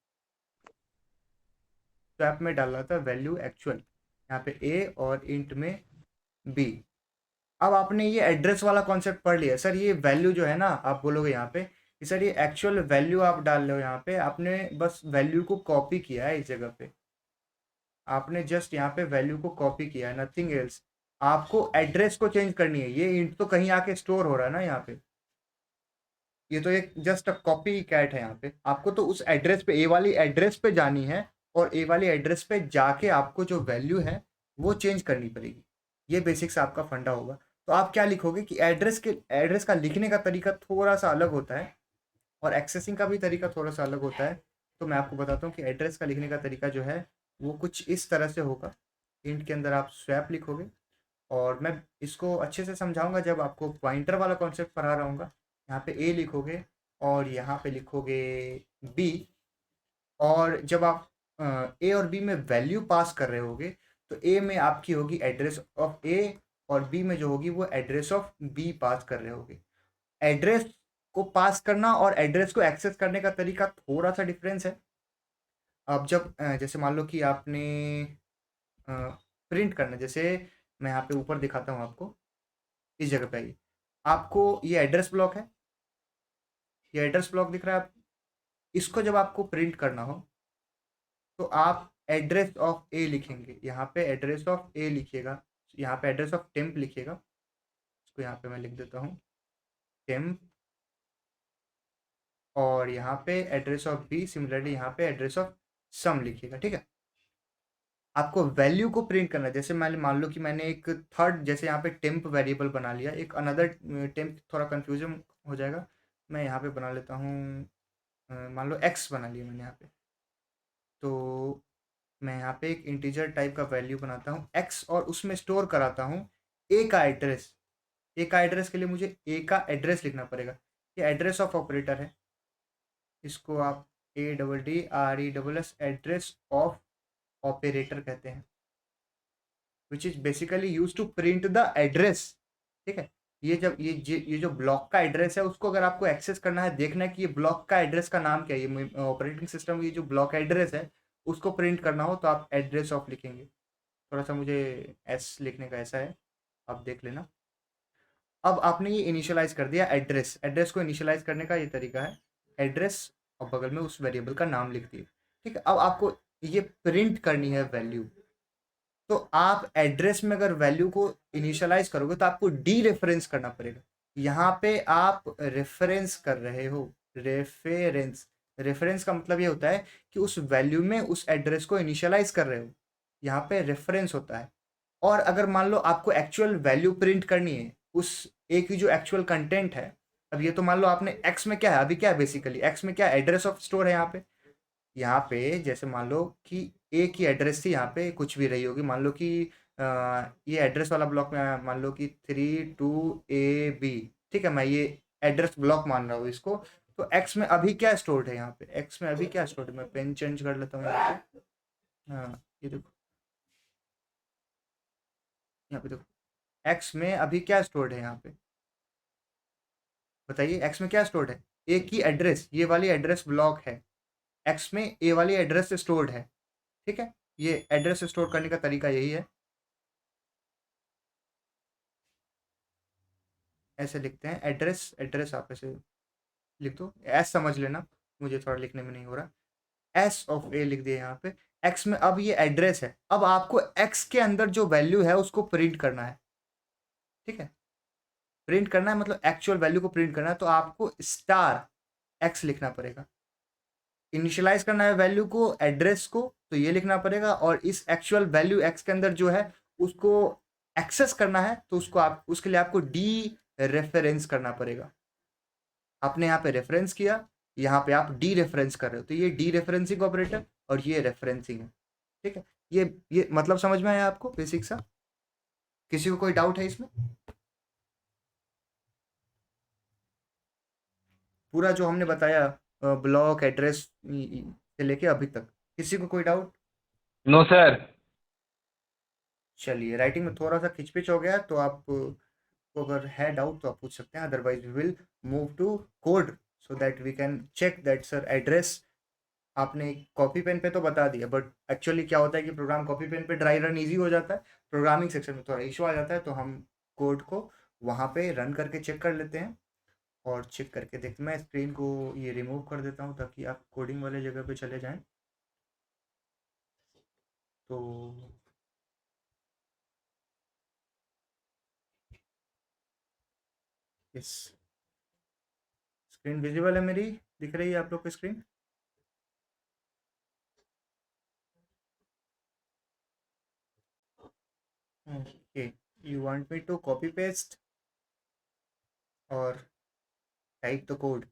स्वैप में डाल रहा था वैल्यू एक्चुअल, यहाँ पे ए और इंट में बी। अब आपने ये एड्रेस वाला कॉन्सेप्ट पढ़ लिया सर, ये वैल्यू जो है ना, आप बोलोगे यहाँ पे कि सर ये एक्चुअल वैल्यू आप डाल रहे हो, यहाँ पे आपने बस वैल्यू को कॉपी किया है इस जगह पे, आपने जस्ट यहाँ पे वैल्यू को कॉपी किया है, नथिंग एल्स। आपको एड्रेस को चेंज करनी है, ये इंट तो कहीं आके स्टोर हो रहा है ना यहाँ पे, ये तो एक जस्ट अ कॉपी कैट है यहाँ पे। आपको तो उस एड्रेस पे, ए वाली एड्रेस पे जानी है, और ए वाली एड्रेस पे जाके आपको जो वैल्यू है वो चेंज करनी पड़ेगी। ये बेसिक्स आपका फंडा होगा। तो आप क्या लिखोगे कि एड्रेस का लिखने का तरीका थोड़ा सा अलग होता है और एक्सेसिंग का भी तरीका थोड़ा सा अलग होता है। तो मैं आपको बताता हूँ कि एड्रेस का लिखने का तरीका जो है वो कुछ इस तरह से होगा। इंट के अंदर आप स्वैप लिखोगे, और मैं इसको अच्छे से समझाऊंगा जब आपको पॉइंटर वाला कॉन्सेप्ट पढ़ा रहा हूँ। यहाँ पे ए लिखोगे और यहाँ पे लिखोगे बी, और जब आप ए और बी में वैल्यू पास कर रहे होगे तो ए में आपकी होगी एड्रेस ऑफ ए और बी में जो होगी वो एड्रेस ऑफ बी पास कर रहे होगे। एड्रेस को पास करना और एड्रेस को एक्सेस करने का तरीका थोड़ा सा डिफरेंस है। अब जब जैसे मान लो कि आपने प्रिंट करना, जैसे मैं यहाँ पे ऊपर दिखाता हूँ आपको, इस जगह पे आइए, आपको ये एड्रेस ब्लॉक है, ये एड्रेस ब्लॉक दिख रहा है आप, इसको जब आपको प्रिंट करना हो तो आप एड्रेस ऑफ ए लिखेंगे, यहाँ पे एड्रेस ऑफ ए लिखिएगा, यहाँ पे एड्रेस ऑफ टेम्प लिखिएगा, इसको यहाँ पे मैं लिख देता हूँ टेम्प, और यहाँ पे एड्रेस ऑफ बी, सिमिलरली यहाँ पे एड्रेस ऑफ सम लिखिएगा, ठीक है? आपको वैल्यू को प्रिंट करना है। जैसे मान लो कि मैंने एक थर्ड, जैसे यहाँ पे टेम्प वेरिएबल बना लिया, एक अनदर टेम्प, थोड़ा कन्फ्यूजन हो जाएगा, मैं यहाँ पे बना लेता हूँ, मान लो एक्स बना लिया मैंने यहाँ पे। तो मैं यहाँ पे एक इंटीजर टाइप का वैल्यू बनाता हूँ एक्स, और उसमें स्टोर कराता हूँ ए का एड्रेस। ए का एड्रेस के लिए मुझे ए का एड्रेस लिखना पड़ेगा। ये एड्रेस ऑफ ऑपरेटर है, इसको आप ADDRESS एड्रेस ऑफ ऑपरेटर कहते हैं, which is basically use to print the address. ठीक है, ये जब ये जो ब्लॉक का एड्रेस है, उसको अगर आपको एक्सेस करना है, देखना है कि ये ब्लॉक का एड्रेस का नाम क्या है, ये ऑपरेटिंग सिस्टम ये जो ब्लॉक एड्रेस है उसको प्रिंट करना हो, तो आप एड्रेस ऑफ लिखेंगे। थोड़ा सा मुझे एस लिखने का ऐसा है, आप देख लेना। अब आपने ये इनिशियलाइज कर दिया एड्रेस। एड्रेस को इनिशियलाइज करने का ये तरीका है, एड्रेस और बगल में उस वेरिएबल का नाम लिख दिए। ठीक है, अब आपको ये प्रिंट करनी है वैल्यू। तो आप एड्रेस में अगर वैल्यू को इनिशियलाइज करोगे तो आपको डी रेफरेंस करना पड़ेगा। यहाँ पे आप रेफरेंस कर रहे हो, रेफरेंस। रेफरेंस का मतलब ये होता है कि उस वैल्यू में उस एड्रेस को इनिशियलाइज कर रहे हो, यहाँ पे रेफरेंस होता है। और अगर मान लो आपको एक्चुअल वैल्यू प्रिंट करनी है उस ए की जो एक्चुअल कंटेंट है, अब ये तो मान लो आपने एक्स में क्या है, अभी क्या है, बेसिकली एक्स में क्या एड्रेस ऑफ स्टोर है यहाँ पे जैसे मान लो कि ए की एड्रेस थी, यहाँ पे कुछ भी रही होगी, मान लो कि ये एड्रेस वाला ब्लॉक में मान लो कि 32AB। ठीक है, मैं ये एड्रेस ब्लॉक मान रहा हूँ इसको। तो एक्स में अभी क्या स्टोर्ड है, यहाँ पे एक्स में अभी क्या स्टोर्ड है, मैं पेन चेंज कर लेता हूँ यहाँ पे। हाँ, ये देखो, यहाँ पे देखो एक्स में अभी क्या स्टोर्ड है, यहाँ पे बताइए एक्स में क्या स्टोर्ड है, ए की एड्रेस, ये वाली एड्रेस ब्लॉक है, एक्स में ए वाली एड्रेस स्टोर्ड है। ठीक है, ये एड्रेस स्टोर करने का तरीका यही है, ऐसे लिखते हैं एड्रेस। एड्रेस आप ऐसे लिख दो, एस समझ लेना, मुझे थोड़ा लिखने में नहीं हो रहा। एस ऑफ ए लिख दिया यहाँ पे। एक्स में अब ये एड्रेस है, अब आपको एक्स के अंदर जो वैल्यू है उसको प्रिंट करना है। ठीक है, प्रिंट करना है मतलब एक्चुअल वैल्यू को प्रिंट करना है, तो आपको स्टार एक्स लिखना पड़ेगा। इनिशियलाइज करना है वैल्यू को, एड्रेस को, तो ये लिखना पड़ेगा। और इस एक्चुअल वैल्यू एक्स के अंदर जो है उसको एक्सेस करना है, तो उसको आप उसके लिए आपको डी रेफरेंस करना पड़ेगा। आपने यहाँ पे रेफरेंस किया, यहाँ पे आप डी रेफरेंस कर रहे हो, तो ये डी रेफरेंसिंग ऑपरेटर और ये रेफरेंसिंग है। ठीक है, ये मतलब समझ में आया आपको बेसिक सा? किसी को कोई डाउट है इसमें? पूरा जो हमने बताया ब्लॉक एड्रेस से लेके अभी तक, किसी को कोई डाउट? No sir. चलिए, राइटिंग में थोड़ा सा खिचपिच हो गया, तो आप को अगर है डाउट तो आप पूछ सकते हैं, otherwise we will move to code so that we can check that sir address आपने कॉपी पेन पे तो बता दिया, बट एक्चुअली क्या होता है कि प्रोग्राम कॉपी पेन पे ड्राई रन ईजी हो जाता है, प्रोग्रामिंग सेक्शन में थोड़ा इशू आ जाता है, तो हम कोड को वहाँ पे रन करके चेक कर लेते हैं और चेक करके देखते हैं। मैं स्क्रीन को ये रिमूव कर देता हूँ ताकि आप कोडिंग वाले जगह पे चले जाएं। तो यस, स्क्रीन विजिबल है मेरी, दिख रही है आप लोग को screen? Okay, you want me to copy paste or type the code?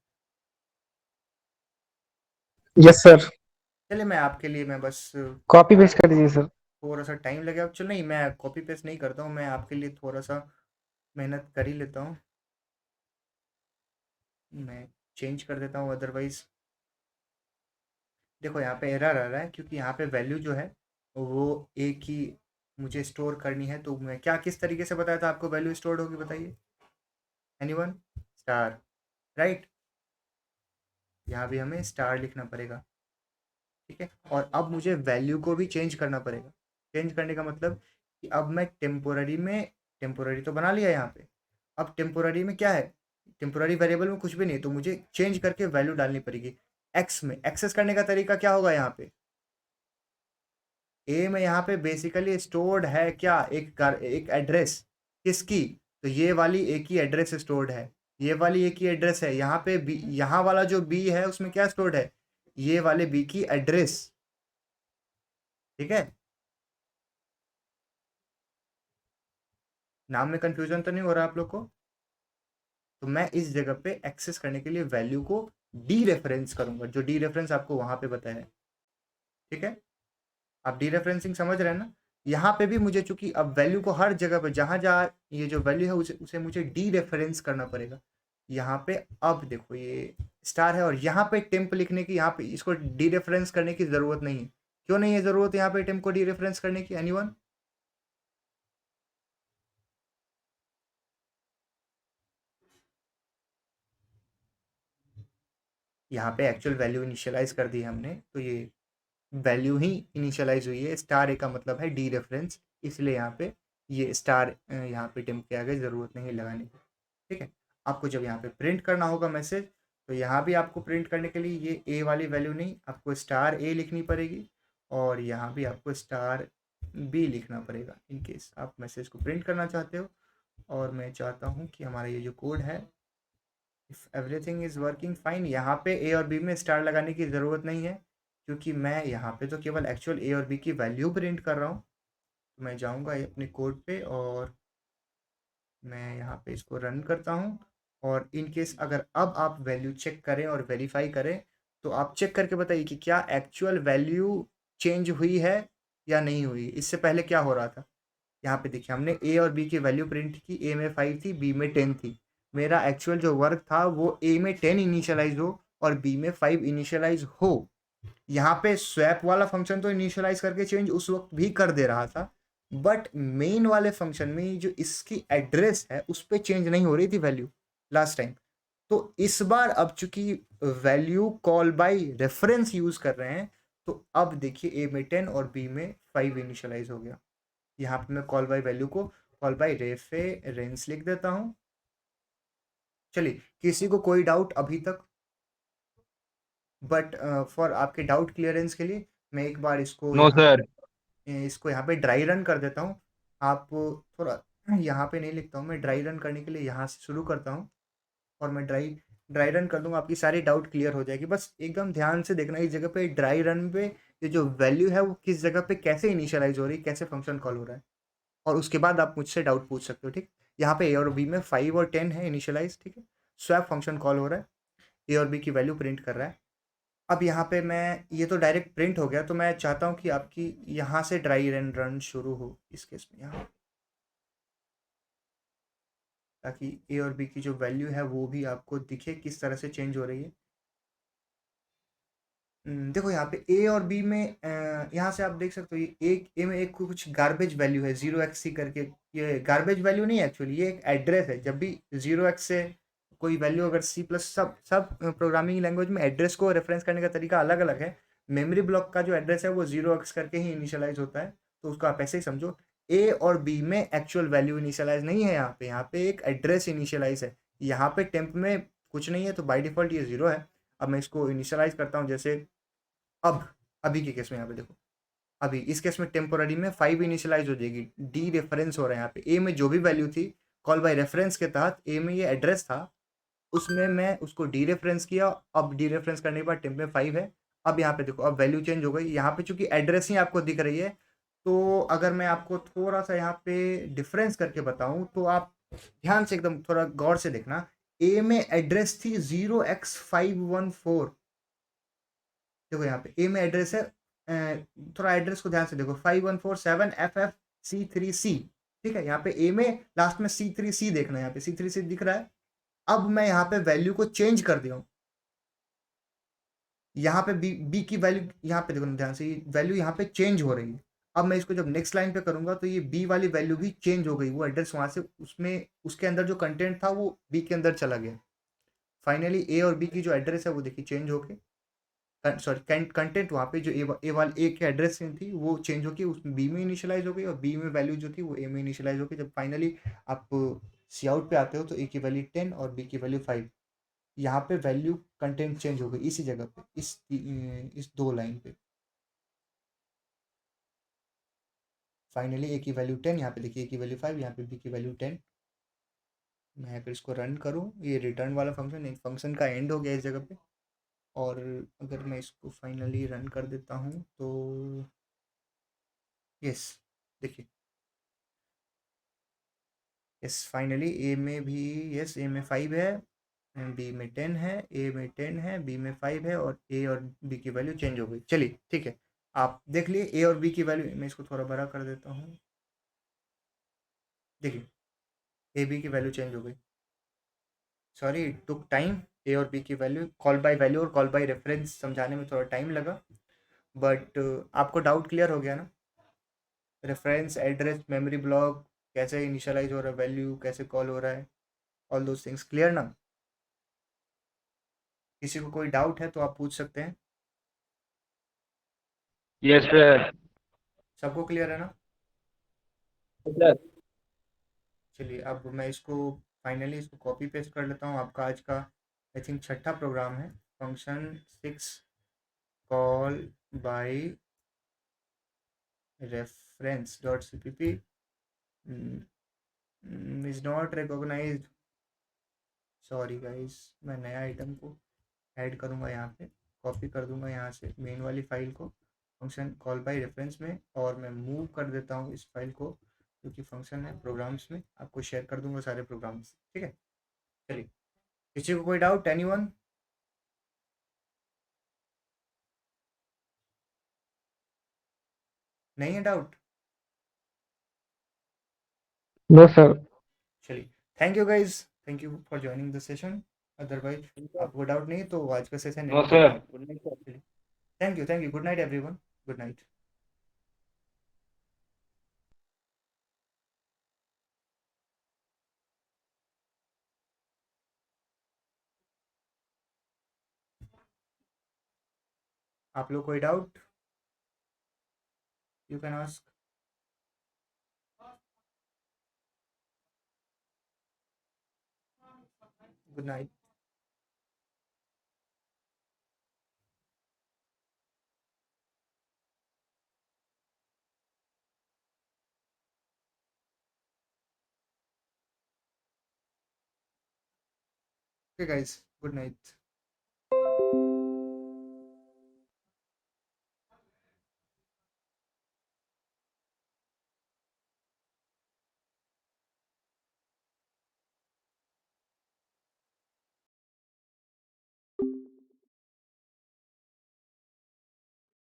Yes sir, चलिए, मैं आपके लिए मैं बस कॉपी पेस्ट कर दीजिए सर। थोड़ा सा टाइम लगेगा, चलो नहीं, मैं कॉपी पेस्ट नहीं करता हूँ, मैं आपके लिए थोड़ा सा मेहनत कर ही लेता हूँ, मैं चेंज कर देता हूँ। अदरवाइज देखो यहाँ पे एरर आ रहा है क्योंकि यहाँ पे वैल्यू जो है वो एक ही मुझे स्टोर करनी है। तो मैं क्या किस तरीके से बताया था आपको वैल्यू स्टोर होगी, बताइए एनीवन? Star, right? यहाँ भी हमें स्टार लिखना पड़ेगा। ठीक है, और अब मुझे वैल्यू को भी चेंज करना पड़ेगा। चेंज करने का मतलब कि अब मैं टेम्पोररी तो बना लिया यहाँ पे, अब टेम्पोररी में क्या है, टेम्पोररी वेरिएबल में कुछ भी नहीं, तो मुझे चेंज करके वैल्यू डालनी पड़ेगी। एक्स में एक्सेस करने का तरीका क्या होगा, यहाँ पे ए में यहाँ पे बेसिकली स्टोर्ड है क्या, एक एड्रेस, किसकी? तो ये वाली ए की एड्रेस स्टोर्ड है, ये वाली ए की एड्रेस है। यहाँ पे बी, यहाँ वाला जो बी है उसमें क्या स्टोर्ड है, ये वाले बी की एड्रेस। ठीक है, नाम में कंफ्यूजन तो नहीं हो रहा आप लोग को? तो मैं इस जगह पे एक्सेस करने के लिए वैल्यू को डी रेफरेंस करूंगा, जो डी रेफरेंस आपको वहां पे बताया है, ठीक है? आप डी रेफरेंसिंग समझ रहे हैं ना? यहाँ पे भी मुझे चूंकि अब वैल्यू को हर जगह पे जहां जहां ये जो वैल्यू है उसे मुझे डी रेफरेंस करना पड़ेगा। यहाँ पे अब देखो ये स्टार है और यहाँ पे टेम्प लिखने की, यहाँ पे इसको डी रेफरेंस करने की जरूरत नहीं है। क्यों नहीं है जरूरत यहाँ पे टेम्प को डी रेफरेंस करने की? एनीवन? यहाँ पे एक्चुअल वैल्यू इनिशियलाइज कर दी है हमने, तो ये वैल्यू ही इनिशियलाइज हुई है। स्टार ए का मतलब है डी रेफरेंस, इसलिए यहाँ पे ये स्टार यहाँ पे टेम्प के आगे ज़रूरत नहीं लगाने की, ठीक है? आपको जब यहाँ पे प्रिंट करना होगा मैसेज, तो यहाँ भी आपको प्रिंट करने के लिए ये ए वाली वैल्यू नहीं, आपको स्टार ए लिखनी पड़ेगी और यहाँ भी आपको स्टार बी लिखना पड़ेगा इन केस आप मैसेज को प्रिंट करना चाहते हो। और मैं चाहता हूँ कि हमारा ये जो कोड है, if everything is working fine, यहाँ पे ए और बी में स्टार लगाने की ज़रूरत नहीं है, क्योंकि मैं यहाँ पे तो केवल एक्चुअल ए और बी की वैल्यू प्रिंट कर रहा हूँ। तो मैं जाऊँगा अपने कोड पे और मैं यहाँ पे इसको रन करता हूँ। और इन केस अगर अब आप वैल्यू चेक करें और वेरीफाई करें, तो आप चेक करके बताइए कि क्या एक्चुअल वैल्यू चेंज हुई है या नहीं हुई। इससे पहले क्या हो रहा था, यहाँ पे देखिए हमने ए और बी की वैल्यू प्रिंट की, ए में 5 थी, बी में 10 थी। मेरा एक्चुअल जो वर्क था वो ए में 10 इनिशियलाइज हो और बी में 5 इनिशियलाइज हो। यहाँ पे स्वैप वाला फंक्शन तो इनिशियलाइज करके चेंज उस वक्त भी कर दे रहा था, बट मेन वाले फंक्शन में जो इसकी एड्रेस है उस पर चेंज नहीं हो रही थी वैल्यू लास्ट टाइम। तो इस बार अब चूंकि value call by reference use कर रहे हैं, तो अब देखिए ए में 10 और बी में 5 इनिशियलाइज हो गया। यहाँ पे मैं कॉल बाय वैल्यू को कॉल बाय रेफरेंस लिख देता हूँ। चलिए, किसी को कोई डाउट अभी तक? बट फॉर आपके डाउट क्लियरेंस के लिए मैं एक बार इसको नो सर। यहाँ पे ड्राई रन कर देता हूँ। आप थोड़ा यहाँ पे नहीं लिखता हूँ मैं, ड्राई रन करने के लिए यहाँ से शुरू करता हूँ और मैं ड्राई रन कर दूंगा, आपकी सारी डाउट क्लियर हो जाएगी। बस एकदम ध्यान से देखना इस जगह पे ड्राई रन पे ये जो वैल्यू है वो किस जगह पे कैसे इनिशियलाइज हो रही है, कैसे फंक्शन कॉल हो रहा है, और उसके बाद आप मुझसे डाउट पूछ सकते हो, ठीक? यहाँ पे ए और बी में 5 और 10 है इनिशियलाइज, ठीक है? स्वैप फंक्शन कॉल हो रहा है, ए और बी की वैल्यू प्रिंट कर रहा है। अब यहाँ पे मैं ये तो डायरेक्ट प्रिंट हो गया, तो मैं चाहता हूँ कि आपकी यहाँ से ड्राई रन शुरू हो इस केस में यहाँ, ताकि ए और बी की जो वैल्यू है वो भी आपको दिखे किस तरह से चेंज हो रही है। देखो यहाँ पे ए और बी में यहाँ से आप देख सकते हो ये एक ए में एक कुछ गार्बेज वैल्यू है 0xc करके। ये गार्बेज वैल्यू नहीं है एक्चुअली, ये एक एड्रेस है। जब भी 0x से कोई वैल्यू अगर सी प्लस सब सब प्रोग्रामिंग लैंग्वेज में एड्रेस को रेफरेंस करने का तरीका अलग अलग है। मेमोरी ब्लॉक का जो एड्रेस है वो 0x करके ही इनिशियलाइज होता है, तो उसको आप ऐसे ही समझो। ए और बी में एक्चुअल वैल्यू इनिशियलाइज नहीं है, यहाँ पे एक एड्रेस इनिशियलाइज है। यहाँ पे टेम्प में कुछ नहीं है, तो बाई डिफॉल्ट ये 0 है। अब मैं इसको इनिशियलाइज करता हूँ, जैसे अब अभी के केस में यहाँ पे देखो, अभी इस केस में टेम्पोररी में 5 इनिशियलाइज हो जाएगी, डी रेफरेंस हो रहा है यहाँ पे। ए में जो भी वैल्यू थी कॉल बाय रेफरेंस के तहत ए में ये एड्रेस था, उसमें मैं उसको डी रेफरेंस किया। अब डी रेफरेंस करने के बाद टेम्प में 5 है। अब यहाँ पे देखो अब वैल्यू चेंज हो गई, यहाँ पे चूंकि एड्रेस ही आपको दिख रही है, तो अगर मैं आपको थोड़ा सा यहाँ पे डिफरेंस करके बताऊँ तो आप ध्यान से एकदम थोड़ा गौर से देखना। ए में एड्रेस थी 0x514, देखो यहाँ पे ए में एड्रेस है, थोड़ा एड्रेस को ध्यान से देखो, 514 7FFC3C, ठीक है? यहाँ पे ए में लास्ट में C3C देखना है, यहाँ पे C3C दिख रहा है। अब मैं यहाँ पे वैल्यू को चेंज कर दिया हूँ, यहाँ पे बी की वैल्यू यहाँ पे देखो ध्यान से, वैल्यू यहाँ पे चेंज हो रही है। अब मैं इसको जब नेक्स्ट लाइन पे करूंगा तो ये बी वाली वैल्यू भी चेंज हो गई, वो एड्रेस वहां से उसमें उसके अंदर जो कंटेंट था वो बी के अंदर चला गया। फाइनली ए और बी की जो एड्रेस है वो देखिए चेंज होके, सॉरी कंटेंट वहाँ पे जो ए वाले ए के एड्रेस थी वो चेंज होकर उस बी में इनिशियलाइज हो गई, और बी में वैल्यू जो थी वो ए में इनिशियलाइज हो गई। जब फाइनली आप सी आउट पे आते हो तो ए की वैल्यू 10 और बी की वैल्यू 5, यहाँ पे वैल्यू कंटेंट चेंज हो गई इसी जगह पे, इस 2 लाइन पे। फाइनली ए की वैल्यू 10, यहाँ पे देखिए ए की वैल्यू 5, यहाँ पे बी की वैल्यू 10। मैं अगर इसको रन करूँ, ये रिटर्न वाला फंक्शन, एक फंक्शन का एंड हो गया इस जगह पे। और अगर मैं इसको फाइनली रन कर देता हूँ तो यस, देखिए यस फाइनली ए में भी, यस ए में 5 है, बी में 10 है, ए में 10 है, बी में 5 है, और ए और बी की वैल्यू चेंज हो गई। चलिए ठीक है, आप देख लिए ए और बी की वैल्यू। मैं इसको थोड़ा बड़ा कर देता हूँ। देखिए ए बी की वैल्यू चेंज हो गई। Sorry it took time. A और बी की वैल्यू, कॉल बाय वैल्यू और कॉल बाय रेफरेंस समझाने में थोड़ा टाइम लगा, बट आपको डाउट क्लियर हो गया ना? रेफरेंस, एड्रेस, मेमोरी ब्लॉक, कैसे इनिशियलाइज हो रहा है, वैल्यू कैसे कॉल हो रहा है, ऑल दोज थिंग्स क्लियर ना? किसी को कोई डाउट है तो आप पूछ सकते हैं। Yes sir. सबको क्लियर है ना? सर चलिए अब मैं इसको फाइनली इसको कॉपी पेस्ट कर लेता हूँ। आपका आज का आई थिंक छठा प्रोग्राम है, function 6 call by reference dot cpp is not recognised. Sorry guys, मैं नया आइटम को ऐड करूँगा यहाँ पे, कॉपी कर दूंगा यहाँ से मेन वाली फाइल को फंक्शन कॉल बाय रेफरेंस में, और मैं मूव कर देता हूँ इस फाइल को, क्योंकि फंक्शन है प्रोग्राम्स में, आपको शेयर कर दूंगा सारे प्रोग्राम्स। ठीक है, चलिए किसी को कोई डाउट, एनीवन? नहीं है डाउट? No sir. चलिए thank you guys, thank you for joining the session. Otherwise आपको डाउट नहीं तो आज का सेशन नो एंड सर। करते हैं। चलिए thank you, good night everyone, good night. आप लोग कोई doubt you can ask. Good night. Okay guys, good night.